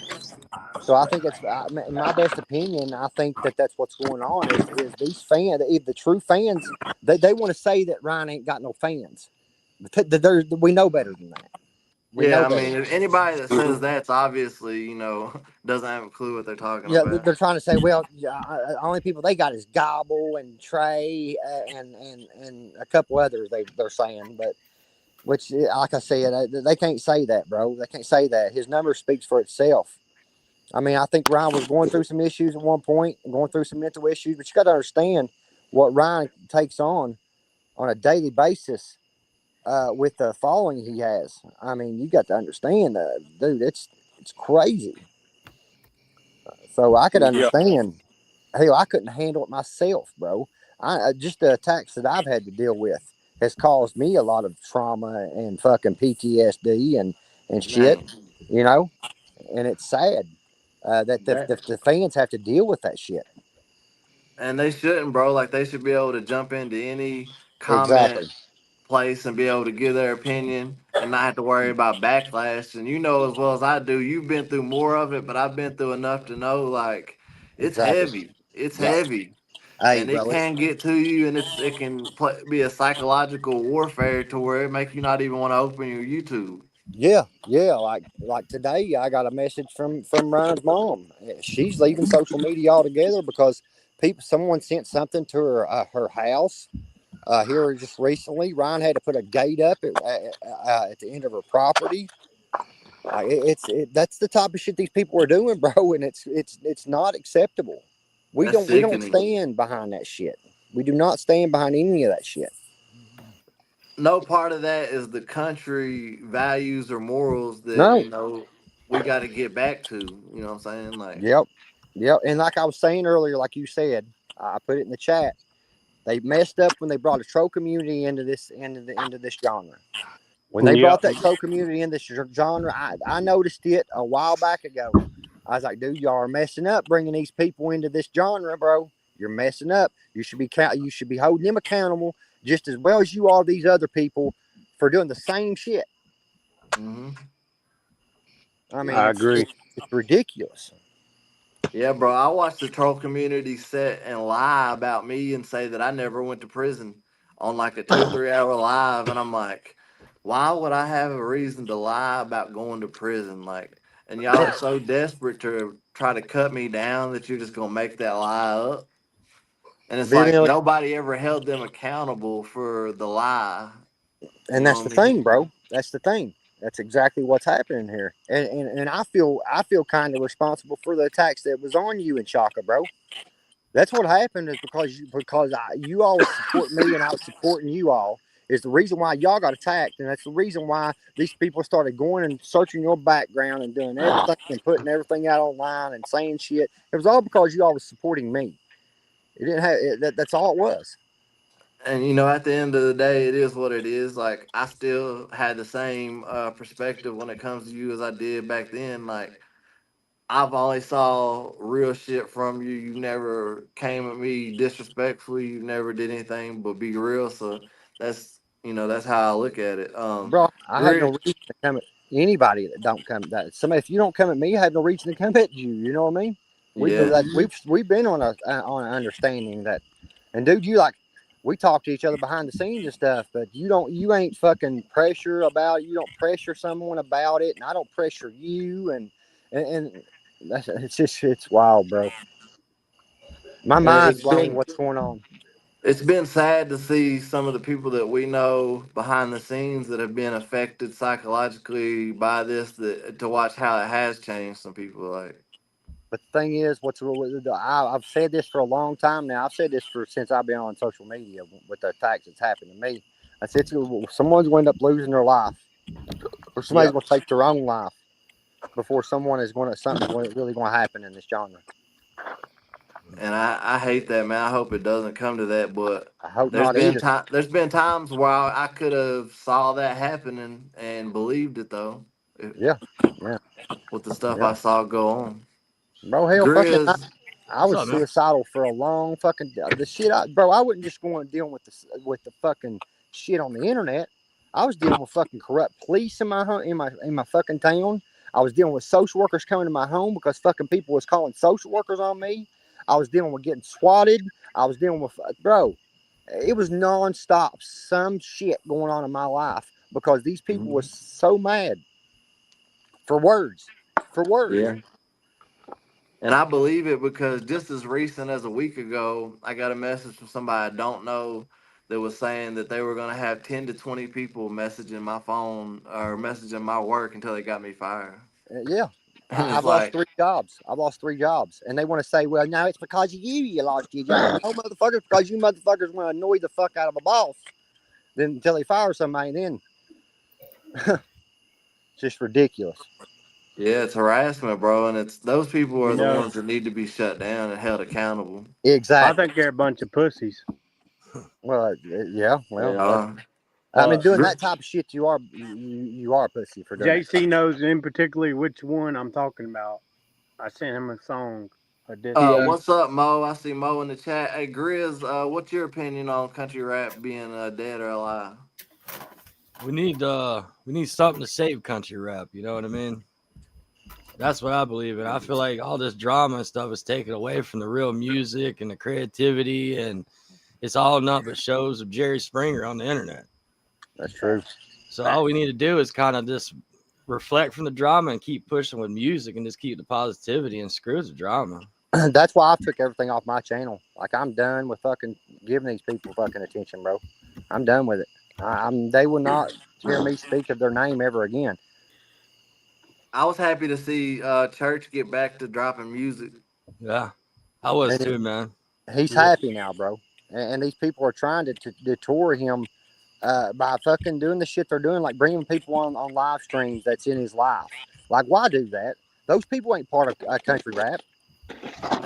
So I think in my best opinion, I think that's what's going on is these fans, the true fans, they want to say that Ryan ain't got no fans. We know better than that. Yeah, I mean, if anybody that says that's obviously, doesn't have a clue what they're talking about. Yeah, they're trying to say, well, only people they got is Gobble and Trey and a couple others they're saying, but which, like I said, they can't say that, bro. They can't say that. His number speaks for itself. I mean, I think Ryan was going through some issues at one point, going through some mental issues, but you got to understand what Ryan takes on a daily basis with the following he has. I mean, you got to understand, dude. It's crazy. So I could understand. Hell, I couldn't handle it myself, bro. Just the attacks that I've had to deal with has caused me a lot of trauma and fucking PTSD and shit, Man, you know. And it's sad that that, the fans have to deal with that shit. and they shouldn't, bro. Like they should be able to jump into any comment Exactly. place and be able to give their opinion and not have to worry about backlash. And you know as well as I do, you've been through more of it, but I've been through enough to know like it's Exactly. heavy. It's Yeah. heavy. Hey, And it bro. can get to you, and it can be a psychological warfare to where it make you not even want to open your YouTube. Yeah. Like today, I got a message from Ryan's mom. She's leaving social media altogether because someone sent something to her house. Here just recently, Ryan had to put a gate up at the end of her property. That's the type of shit these people are doing, bro, and it's not acceptable. We That's don't sickening. stand behind that shit. We do not stand behind any of that shit. No part of that is the country values or morals that, No. you know, we got to get back to. You know what I'm saying? Like, Yep. And like I was saying earlier, like you said, I put it in the chat. They messed up when they brought a troll community into this genre. When they brought that troll community in this genre, I noticed it a while back ago. I was like, dude, y'all are messing up bringing these people into this genre, bro. You're messing up. You should be holding them accountable just as well as you are these other people for doing the same shit. mm-hmm. I mean, I agree. It's ridiculous. Yeah, bro. I watched the troll community sit and lie about me and say that I never went to prison on like a 2-3 hour live, and I'm like, why would I have a reason to lie about going to prison? Like, and y'all are so desperate to try to cut me down that you're just gonna make that lie up. And it's like nobody ever held them accountable for the lie. And that's the thing, bro. That's the thing. That's exactly what's happening here. And I feel kind of responsible for the attacks that was on you and Shaka, bro. That's what happened is because you all support me and I was supporting you all is the reason why y'all got attacked, and that's the reason why these people started going and searching your background and doing everything and putting everything out online and saying shit. It was all because you all was supporting me. It didn't have that's all it was. And you know, at the end of the day, it is what it is. Like I still had the same perspective when it comes to you as I did back then. Like I've always saw real shit from you. You never came at me disrespectfully. You never did anything but be real. So that's that's how I look at it. Bro, I have no reason to come at anybody that don't come. Somebody, if you don't come at me, I have no reason to come at you. You know what I mean? We've been on an understanding that, and dude, we talk to each other behind the scenes and stuff, but you ain't fucking pressure about it. You don't pressure someone about it, and I don't pressure you, and it's wild, bro. My mind's blown. What's going on? It's been sad to see some of the people that we know behind the scenes that have been affected psychologically by this. To watch how it has changed some people. Like, but the thing is, I've said this for a long time now. I've said this since I've been on social media with the attacks that's happened to me. I said someone's going to end up losing their life, or somebody's going to take their own life before something's really going to happen in this genre. And I hate that, man. I hope it doesn't come to that. But I hope not either. There's been times where I could have saw that happening and believed it though. Yeah. With the stuff I saw go on. Bro, hell, I was suicidal for a long fucking the shit. I wouldn't just go and deal with the fucking shit on the internet. I was dealing with fucking corrupt police in my fucking town. I was dealing with social workers coming to my home because fucking people was calling social workers on me. I was dealing with getting swatted. I was dealing with bro. It was nonstop. Some shit going on in my life because these people were so mad for words. Yeah. And I believe it because just as recent as a week ago, I got a message from somebody I don't know that was saying that they were going to have 10 to 20 people messaging my phone or messaging my work until they got me fired. Yeah. I've lost 3 jobs. And they want to say, well, no, it's because of you lost your job. No, motherfuckers, because you motherfuckers want to annoy the fuck out of a boss. then until he fires somebody, then just ridiculous. Yeah, it's harassment, bro, and it's those people are You the know, ones that need to be shut down and held accountable. I Exactly. think they're a bunch of pussies. Well, yeah. Well, They are. I mean, doing Gr- that type of shit, you are a pussy for doing JC knows in particular which one I'm talking about. I sent him a song. A disc. Yeah. What's up, Mo? I see Mo in the chat. Hey, Grizz, what's your opinion on country rap being dead or alive? We need something to save country rap. You know what I mean? That's what I believe in. I feel like all this drama and stuff is taken away from the real music and the creativity, and it's all nothing but shows of Jerry Springer on the internet. That's true. So all we need to do is kind of just reflect from the drama and keep pushing with music and just keep the positivity and screw the drama. That's why I took everything off my channel. Like, I'm done with fucking giving these people fucking attention, bro. I'm done with it. They will not hear me speak of their name ever again. I was happy to see Church get back to dropping music. Yeah, I was too, man. He's happy now, bro. And these people are trying to detour him by fucking doing the shit they're doing, like bringing people on live streams that's in his life. Like, why do that? Those people ain't part of country rap.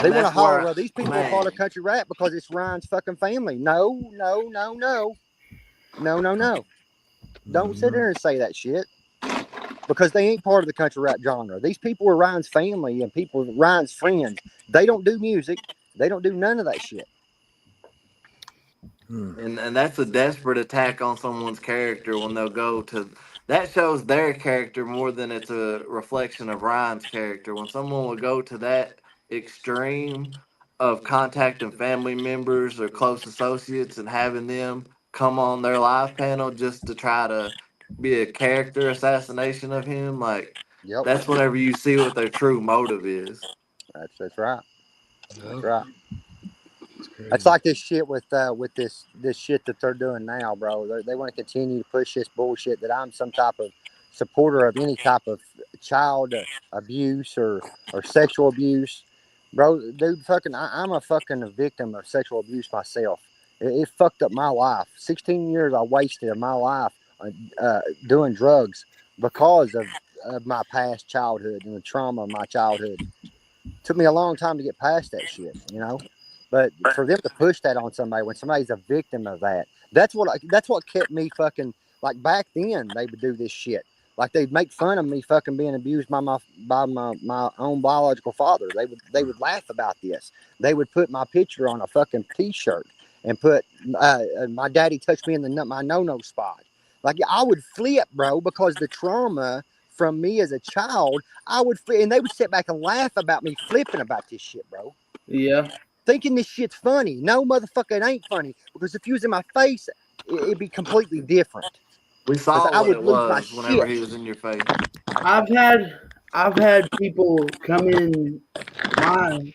They want to holler, well, these people are part of country rap because it's Ryan's fucking family. No. Don't sit there and say that shit, because they ain't part of the country rap genre. These people are Ryan's family and Ryan's friends. They don't do music. They don't do none of that shit. And that's a desperate attack on someone's character when they'll go to that shows their character more than it's a reflection of Ryan's character. When someone will go to that extreme of contacting family members or close associates and having them come on their live panel just to try to be a character assassination of him, like, that's whenever you see what their true motive is. That's right. That's right. It's like this shit with this shit that they're doing now, bro. They want to continue to push this bullshit that I'm some type of supporter of any type of child abuse or sexual abuse, bro. Dude, I'm a fucking victim of sexual abuse myself. It fucked up my life. 16 years I wasted of my life doing drugs because of my past childhood and the trauma of my childhood. It took me a long time to get past that shit, you know. But for them to push that on somebody when somebody's a victim of that, that's what kept me fucking, like, back then they would do this shit. Like, they'd make fun of me fucking being abused by my own biological father. They would laugh about this. They would put my picture on a fucking t-shirt and put my daddy touched me in my no-no spot. Like, I would flip, bro, because the trauma from me as a child, and they would sit back and laugh about me flipping about this shit, bro. Yeah. Thinking this shit's funny. No, motherfucker, it ain't funny. Because if he was in my face, it'd be completely different. We saw what it was whenever he was in your face. I've had people come in my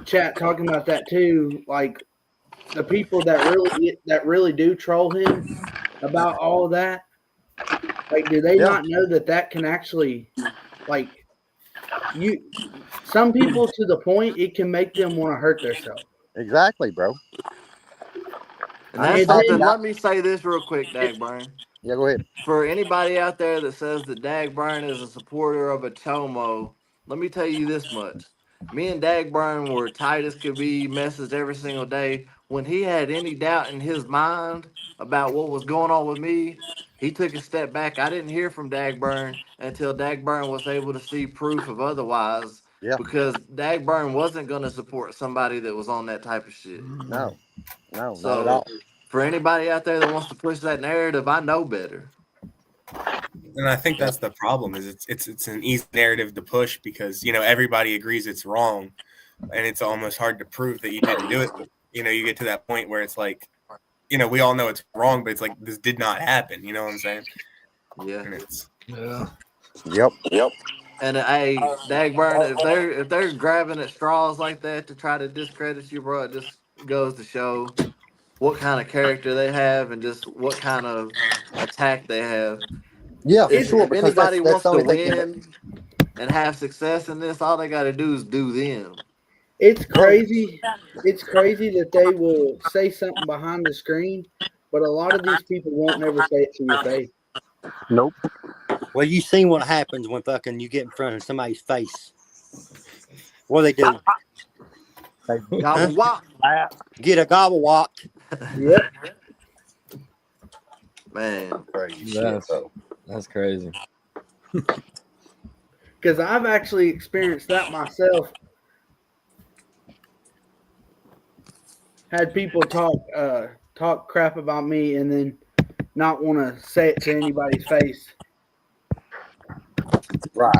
chat talking about that too. Like, the people that really do troll him about all of that. Like, do they not know that can actually, like, some people to the point it can make them want to hurt themselves. Exactly, bro. And that's something. Let me say this real quick, Dag Burn. Yeah, go ahead. For anybody out there that says that Dag Burn is a supporter of a Chomo, let me tell you this much. Me and Dag Burn were tight as could be, messaged every single day. When he had any doubt in his mind about what was going on with me, he took a step back. I didn't hear from Dag Burn until Dag Burn was able to see proof of otherwise. Yeah. Because Dag Burn wasn't going to support somebody that was on that type of shit. No, not at all. For anybody out there that wants to push that narrative, I know better. And I think that's the problem. Is it's an easy narrative to push because everybody agrees it's wrong, and it's almost hard to prove that you didn't do it. But, you get to that point where it's like, we all know it's wrong, but it's like this did not happen. You know what I'm saying? Yeah. And it's Yep. And hey, Dag Burn, if they're grabbing at straws like that to try to discredit you, bro, it just goes to show what kind of character they have and just what kind of attack they have. Yeah, if anybody wants to win and have success in this, all they got to do is do them. It's crazy. It's crazy that they will say something behind the screen, but a lot of these people won't never say it to your face. Nope. Well, you seen what happens when fucking you get in front of somebody's face. What do they do? Gobble wop. Get a gobble wop. Yep. Man. Crazy shit, though. That's crazy. Because I've actually experienced that myself. Had people talk crap about me and then not want to say it to anybody's face. Right.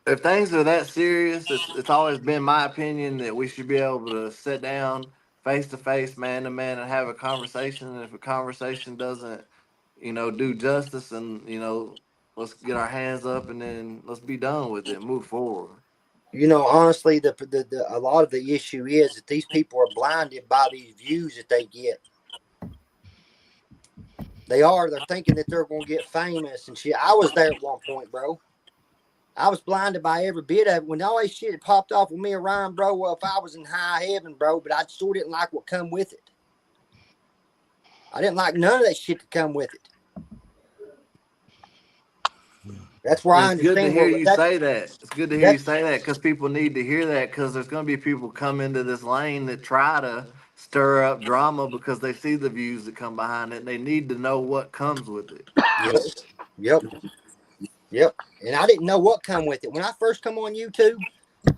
If things are that serious, it's always been my opinion that we should be able to sit down face to face, man to man, and have a conversation. And if a conversation doesn't, do justice, and let's get our hands up and then let's be done with it, move forward. Honestly, a lot of the issue is that these people are blinded by these views that they get. They're thinking that they're going to get famous and shit. I was there at one point, bro. I was blinded by every bit of it. When all that shit had popped off with me and Ryan, bro, well, if I was in high heaven, bro, but I still didn't like what come with it. I didn't like none of that shit to come with it. That's where I understand. It's good to hear you say that. It's good to hear you say that because people need to hear that because there's going to be people come into this lane that try to stir up drama because they see the views that come behind it and they need to know what comes with it. Yep. And I didn't know what come with it. When I first come on YouTube,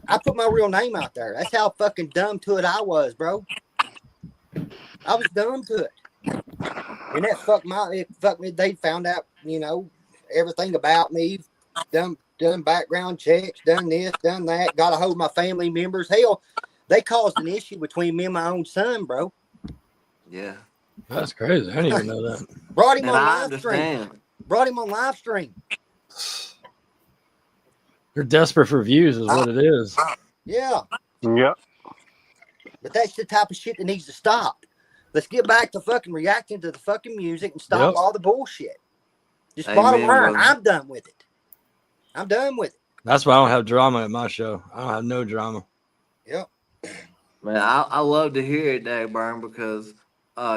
I put my real name out there. That's how fucking dumb to it I was, bro. I was dumb to it. And that fucked me. They found out, everything about me, done background checks, done this, done that, got a hold of my family members. Hell, they caused an issue between me and my own son, bro. Yeah. That's crazy. I didn't even know that. Brought him on live stream. You're desperate for views is what it is. Yeah. Yep. But that's the type of shit that needs to stop. Let's get back to fucking reacting to the fucking music and stop all the bullshit. Just bottom line, I'm done with it. I'm done with it. That's why I don't have drama at my show. I don't have no drama. Yep. Man, I love to hear it, Dagburn, because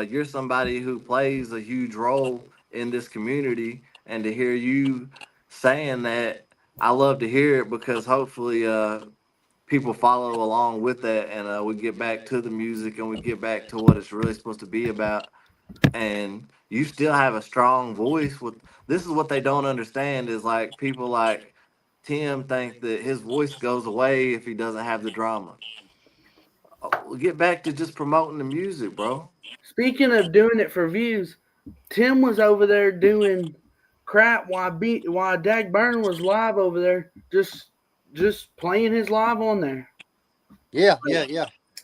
you're somebody who plays a huge role in this community, and to hear you saying that, I love to hear it because hopefully people follow along with that, and we get back to the music and we get back to what it's really supposed to be about. And you still have a strong voice. This is what they don't understand is like people like Tim think that his voice goes away if he doesn't have the drama. Get back to just promoting the music, bro. Speaking of doing it for views, Tim was over there doing crap while Dagburn was live over there, just playing his live on there. Yeah.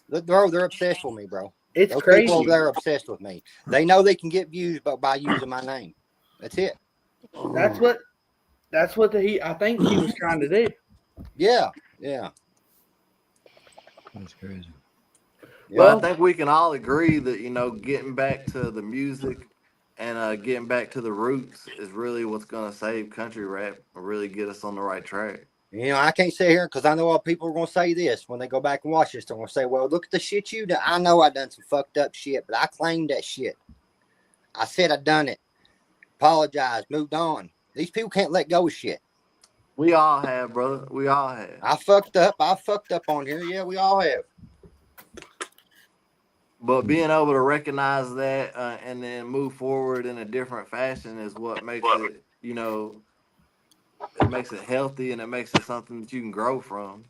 They're obsessed with me, bro. It's Those crazy. people over there are obsessed with me. They know they can get views by using my name. That's it. That's what I think he was trying to do. Yeah. That's crazy. Well, I think we can all agree that, getting back to the music and getting back to the roots is really what's going to save country rap and really get us on the right track. I can't sit here because I know all people are going to say this when they go back and watch this. They're going to say, well, look at the shit you done. I know I done some fucked up shit, but I claimed that shit. I said I done it. Apologized, moved on. These people can't let go of shit. We all have, brother. We all have. I fucked up on here. Yeah, we all have. But being able to recognize that and then move forward in a different fashion is what makes it, it makes it healthy and it makes it something that you can grow from.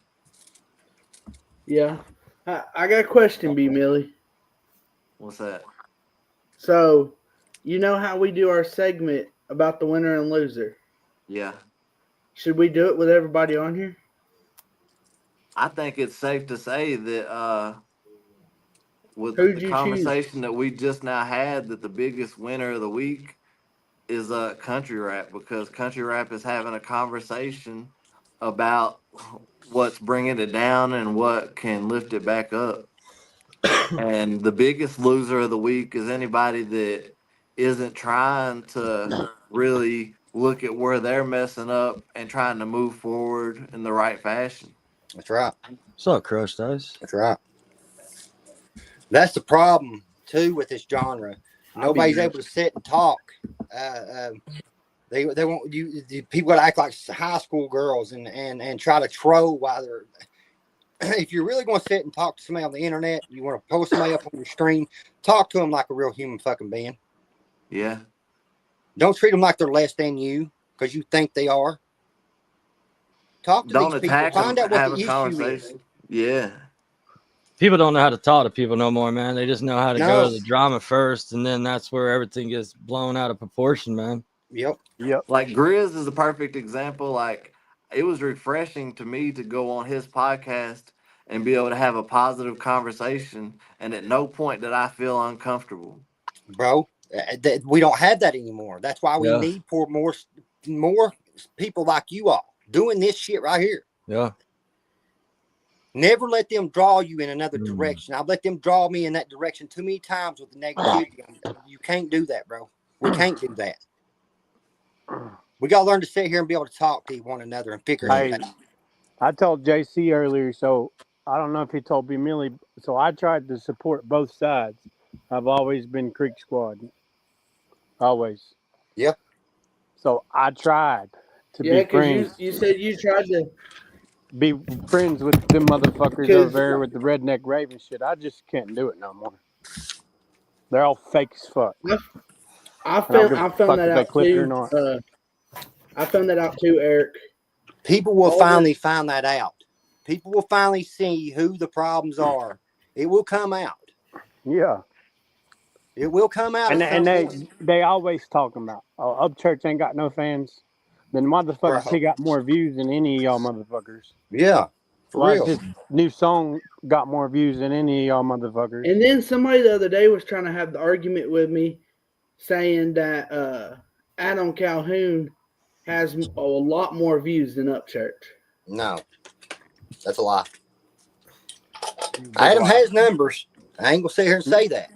Yeah. I got a question, B. Millie. What's that? So, you know how we do our segment about the winner and loser? Yeah. Should we do it with everybody on here? I think it's safe to say that with Who'd the you conversation that we just now had, that the biggest winner of the week is country rap, because country rap is having a conversation about what's bringing it down and what can lift it back up. And the biggest loser of the week is anybody that isn't trying to really look at where they're messing up and trying to move forward in the right fashion. That's right. What's up, Crushed Ice? That's right. That's the problem too with this genre. Nobody's able to sit and talk. They want you. The people that act like high school girls and try to troll while they're. If you're really going to sit and talk to somebody on the internet, you want to post somebody up on your screen, talk to them like a real human fucking being. Yeah. Don't treat them like they're less than you because you think they are. Talk to Don't these people. attack them. Find out what Have the a issue conversation. is. Yeah. People don't know how to talk to people no more, man. They just know how to go to No. the drama first, and then that's where everything gets blown out of proportion, man. Yep. Like Grizz is a perfect example. Like it was refreshing to me to go on his podcast and be able to have a positive conversation, and at no point did I feel uncomfortable. Bro, we don't have that anymore. That's why we Yeah. need more people like you all doing this shit right here. Yeah. Never let them draw you in another direction. I've let them draw me in that direction too many times with the negativity. You can't do that, bro. We can't do that. We got to learn to sit here and be able to talk to one another and figure Hey, it out. I told JC earlier, so I don't know if he told B. Millie. So I tried to support both sides. I've always been Creek Squad. Always. Yeah. So I tried to Yeah, be because friends. you said you tried to. Be friends with them motherfuckers 'Cause- over there with the redneck Raven shit. I just can't do it no more. They're all fake as fuck. I I don't give found a fuck that if they out clip it or too. not. I found that out too, Eric. People will All finally find that out. People will finally see who the problems are. It will come out. Yeah. It will come out. And at some they point. they always talking about, oh, Upchurch ain't got no fans. Then motherfuckers, Bro. he got more views than any of y'all motherfuckers. Yeah, for Like real. his new song got more views than any of y'all motherfuckers. And then somebody the other day was trying to have the argument with me, saying that Adam Calhoun has a lot more views than Upchurch. No, that's a lie. Adam has numbers. I ain't gonna sit here and say that,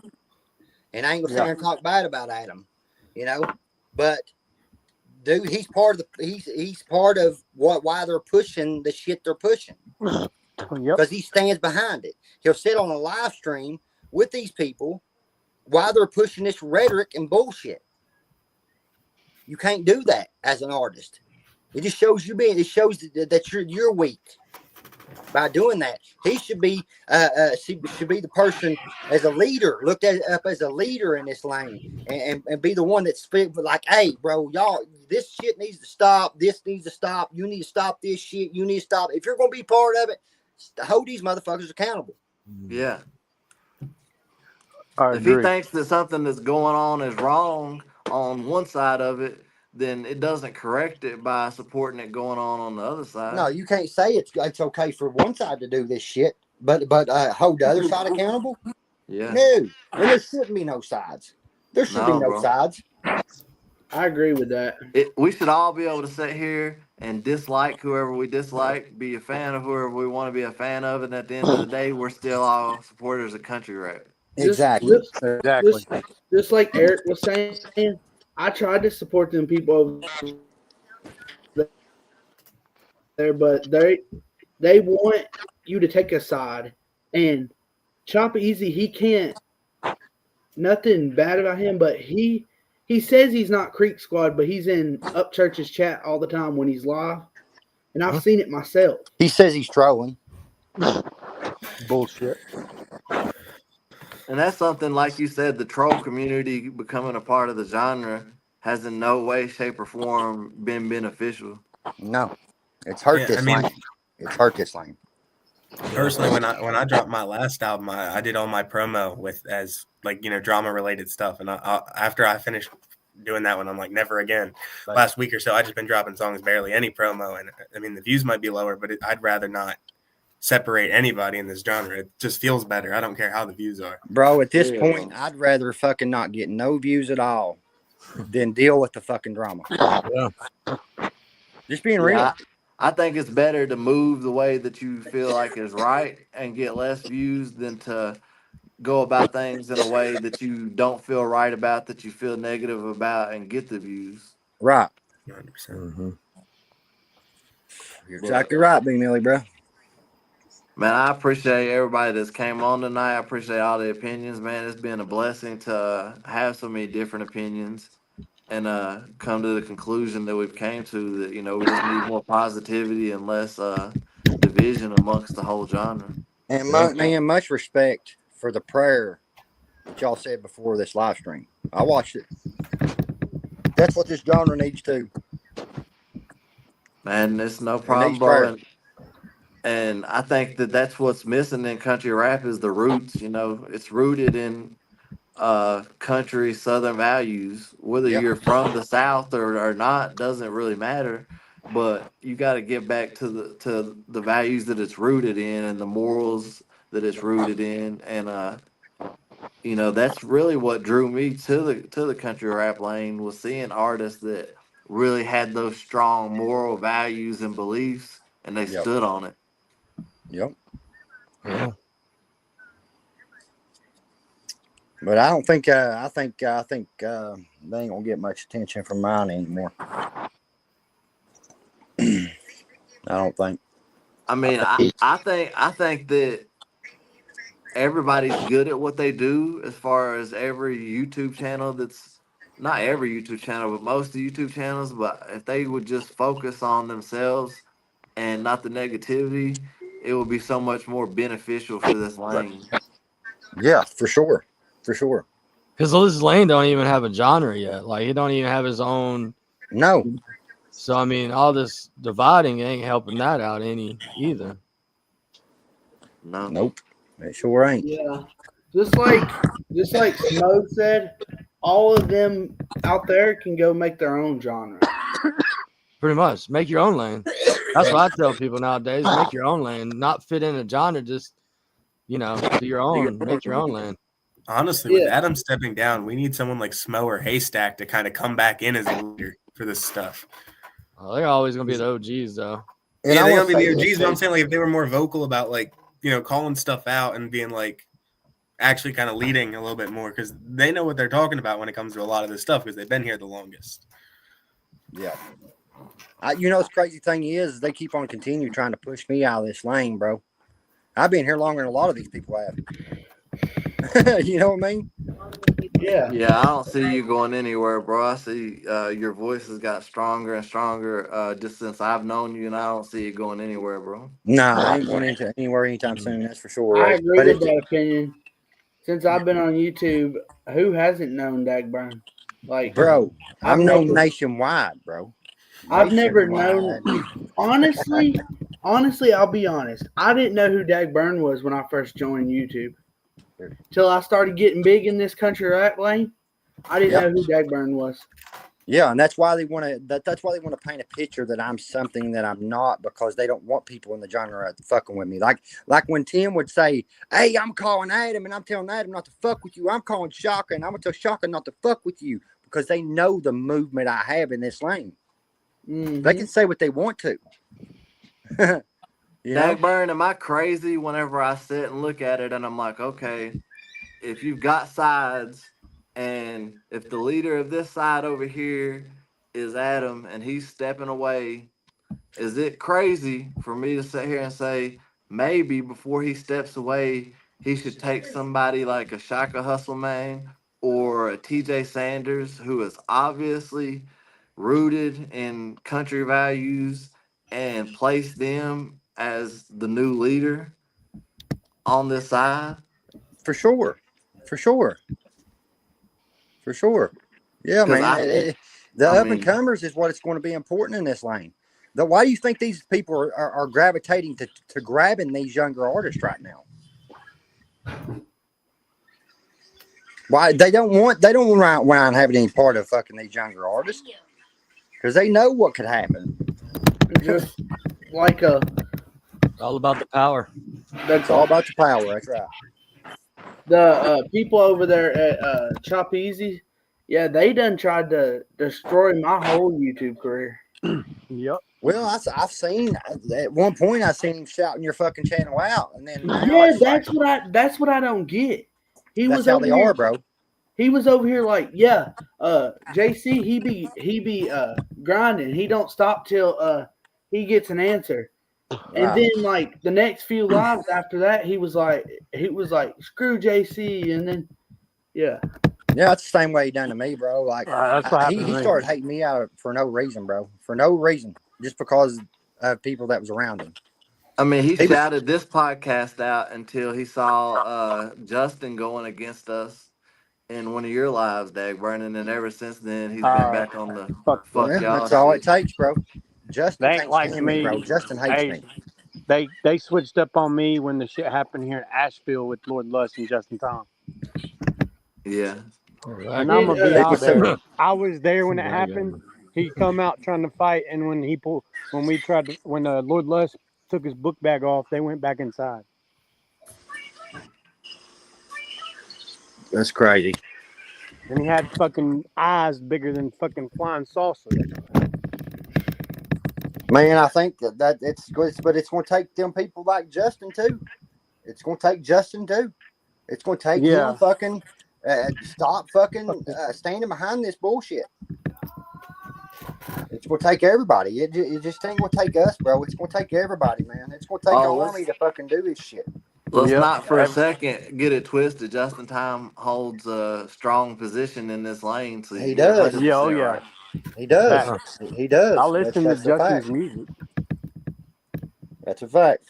and I ain't gonna sit here and talk bad about Adam, you know. But dude, he's part of he's part of why they're pushing the shit they're pushing. Because he stands behind it. He'll sit on a live stream with these people while they're pushing this rhetoric and bullshit. You can't do that as an artist. It just shows you being. It shows that you're weak by doing that. He should be should be the person as a leader, looked at up as a leader in this lane, and be the one that speaks like, hey, bro, y'all, this shit needs to stop. This needs to stop. You need to stop this shit. You need to stop. If you're gonna be part of it, hold these motherfuckers accountable. Yeah. I If he agree. thinks that something that's going on is wrong on one side of it, then it doesn't correct it by supporting it going on the other side. No, you can't say it's okay for one side to do this shit, but hold the other side accountable. Yeah. No, and there shouldn't be no sides. There should be no bro. sides. I agree with that. We should all be able to sit here and dislike whoever we dislike, be a fan of whoever we want to be a fan of, and at the end of the day, we're still all supporters of country rap. Exactly. Just like Eric was saying, I tried to support them people over there, but they want you to take a side. And Chop Easy, he can't. Nothing bad about him, but he says he's not Creek Squad, but he's in Upchurch's chat all the time when he's live, and I've seen it myself. He says he's trolling. Bullshit. And that's something, like you said, the troll community becoming a part of the genre has in no way, shape, or form been beneficial. No, it's hurt Yeah, this I mean- lane. It's hurt this lane. Personally, when I dropped my last album, I did all my promo with as like, you know, drama related stuff, and after I finished doing that one, I'm like, never again. Right. Last week or so, I just been dropping songs, barely any promo, and I mean the views might be lower, but I'd rather not separate anybody in this genre. It just feels better. I don't care how the views are. Bro, at this Yeah. point, I'd rather fucking not get no views at all than deal with the fucking drama. Yeah. Just being real. Yeah, I think it's better to move the way that you feel like is right and get less views than to go about things in a way that you don't feel right about, that you feel negative about, and get the views. Right. 100%. Mm-hmm. You're exactly right, B. Millie, bro. Man, I appreciate everybody that's came on tonight. I appreciate all the opinions, man. It's been a blessing to have so many different opinions and come to the conclusion that we've came to that, we just need more positivity and less division amongst the whole genre. And man, much respect for the prayer that y'all said before this live stream. I watched it. That's what this genre needs to. Man, it's no problem, bro. And I think that that's what's missing in country rap is the roots. It's rooted in country Southern values. Whether you're from the South or not doesn't really matter. But you got to get back to the values that it's rooted in and the morals that it's rooted in. And that's really what drew me to the country rap lane was seeing artists that really had those strong moral values and beliefs, and they stood on it. Yep. Yeah. But I don't think I think they ain't gonna get much attention from mine anymore. I don't think. I mean, I think that everybody's good at what they do as far as every YouTube channel that's not every YouTube channel, but most of the YouTube channels. But if they would just focus on themselves and not the negativity, it would be so much more beneficial for this lane. Yeah, for sure. For sure. Because this lane don't even have a genre yet. Like, he don't even have his own. No. So, I mean, all this dividing ain't helping that out any either. No. Nope. It sure ain't. Yeah. Just like Smoke said, all of them out there can go make their own genre. Pretty much. Make your own lane. That's what I tell people nowadays. Make your own lane. Not fit in a genre. Just, do your own. Make your own lane. Honestly, with Adam stepping down, we need someone like Smo or Haystack to kind of come back in as a leader for this stuff. Oh, they're always going to be the OGs, though. Yeah, they're going to be the OGs, but I'm saying, like, if they were more vocal about, like, calling stuff out and being, like, actually kind of leading a little bit more because they know what they're talking about when it comes to a lot of this stuff because they've been here the longest. Yeah. The crazy thing is they keep on continue trying to push me out of this lane, bro. I've been here longer than a lot of these people have. You know what I mean? Yeah. Yeah, I don't see you going anywhere, bro. I see your voice has got stronger and stronger just since I've known you, and I don't see you going anywhere, bro. Nah, I ain't going into anywhere anytime soon, that's for sure. I agree with that opinion. Since I've been on YouTube, who hasn't known Dagburn? Like, bro, I'm known nationwide, bro. I've never known. Honestly, I'll be honest. I didn't know who Dagburn was when I first joined YouTube. Till I started getting big in this country rap lane, I didn't know who Dagburn was. Yeah, and that's why they want to. That's why they want to paint a picture that I'm something that I'm not because they don't want people in the genre fucking with me. Like when Tim would say, "Hey, I'm calling Adam, and I'm telling Adam not to fuck with you. I'm calling Shaka, and I'm gonna tell Shaka not to fuck with you," because they know the movement I have in this lane. Mm-hmm. They can say what they want to. Dagburn, am I crazy whenever I sit and look at it and I'm like, okay, if you've got sides and if the leader of this side over here is Adam and he's stepping away, is it crazy for me to sit here and say maybe before he steps away, he should take somebody like a Shaka Hustleman or a TJ Sanders who is obviously rooted in country values and place them as the new leader on this side? For sure. Yeah, man. The up and comers is what it's going to be important in this lane. Why do you think these people are gravitating to grabbing these younger artists right now? Why they don't want around having any part of fucking these younger artists because they know what could happen. Just like all about the power. That's all about the power. That's right. The people over there at Chop Easy, yeah, they done tried to destroy my whole YouTube career. Yep. Well, I've seen at one point I seen him shouting your fucking channel out, and then that's what I don't get. That's how they are, bro. He was over here like, JC, he be grinding. He don't stop till he gets an answer. And Right. then like the next few lives after that, he was like screw JC, and then yeah. Yeah, it's the same way he done to me, bro. Like That's what he happened to me. started hating me out for no reason, bro. For no reason, just because of people that was around him. I mean, he He was- shouted this podcast out until he saw Justin going against us in one of your lives, Dag Vernon, and ever since then he's been back on the Fuck fuck Yeah, y'all that's all shit. it takes, bro. Justin They ain't can't like stand me, me. bro. Justin hates Hey, me. they switched up on me when the shit happened here in Asheville with Lord Lust and Justin Tom. Yeah. And I'm gonna be Did, out so- there. I was there when it happened. He come out trying to fight, and when Lord Lust took his book bag off, they went back inside. That's crazy. And he had fucking eyes bigger than fucking flying saucers. Man, I think that it's good, but it's going to take them people like Justin too. It's going to take Justin too. It's going to take him fucking stop fucking standing behind this bullshit. It's going to take everybody. It just ain't going to take us, bro. It's going to take everybody, man. It's going to take Oh, an army to fucking do this shit. Let's Yep. not for a second get it twisted. Justin Time holds a strong position in this lane. So He you're does. 100% Yeah, oh, yeah. right. He does. Facts. He does. I listen That's to a fact. Justin's music. That's a fact.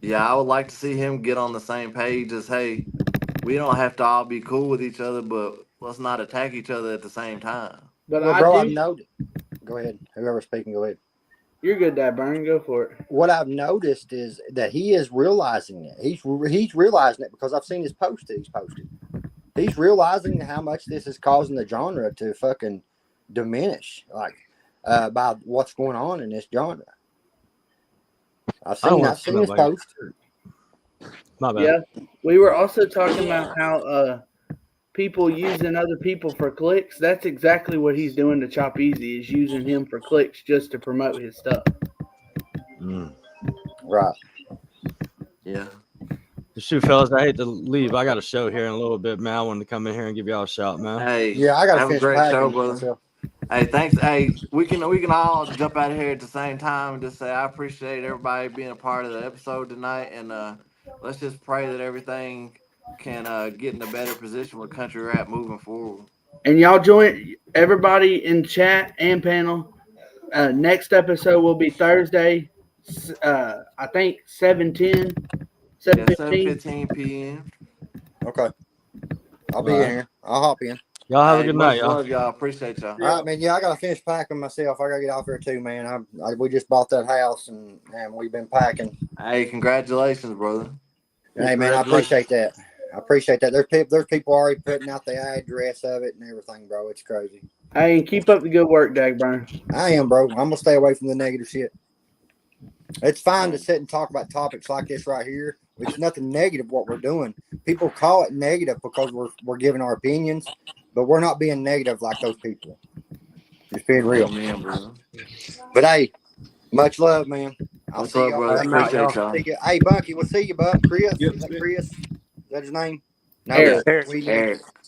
Yeah, I would like to see him get on the same page as, hey, we don't have to all be cool with each other, but let's not attack each other at the same time. but Well, bro, I I've do. noticed. Go ahead. Whoever's speaking, go ahead. You're good, Dad Burn. Go for it. What I've noticed is that he is realizing it. He's realizing it because I've seen his post that he's posted. He's realizing how much this is causing the genre to fucking diminish, like by what's going on in this genre. I've seen his post. My bad. Yeah, we were also talking about how people using other people for clicks. That's exactly what he's doing to Chop Easy, is using him for clicks just to promote his stuff. Right. Yeah. Shoot, fellas, I hate to leave. I got a show here in a little bit, man. I wanted to come in here and give y'all a shout, man. Hey, Yeah, I got to have a finish great packing show, brother. myself. Hey, thanks. Hey, we can all jump out of here at the same time and just say I appreciate everybody being a part of the episode tonight, and let's just pray that everything can get in a better position with country rap moving forward. And y'all join everybody in chat and panel. Next episode will be Thursday. I think 7:10, 7:15. 7:15 p.m. Okay. I'll be in here. I'll hop in. Y'all have a Hey, good much night, y'all. love, y'all. Appreciate y'all. All right, man. Yeah, I got to finish packing myself. I got to get off here too, man. We just bought that house and we've been packing. Hey, congratulations, brother. Hey, man, I appreciate that. I appreciate that. There's people already putting out the address of it and everything, bro. It's crazy. Hey, and keep up the good work, Dagburn. I am, bro. I'm gonna stay away from the negative shit. It's fine to sit and talk about topics like this right here. It's nothing negative what we're doing. People call it negative because we're giving our opinions, but we're not being negative like those people. Just being real. Man, brother. But hey, much love, man. I'll What's see up, y'all. brother? Appreciate y'all. See you. Hey, Bunky, we'll see you, bud. Chris, is that Chris? Is that his name? No, Eric.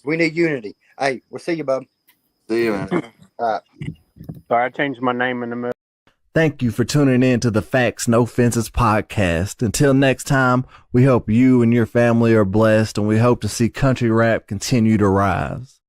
we need unity. Hey, we'll see you, bud. See you, man. All right. Sorry, I changed my name in the middle. Thank you for tuning in to the Facts No Fences podcast. Until next time, we hope you and your family are blessed, and we hope to see country rap continue to rise.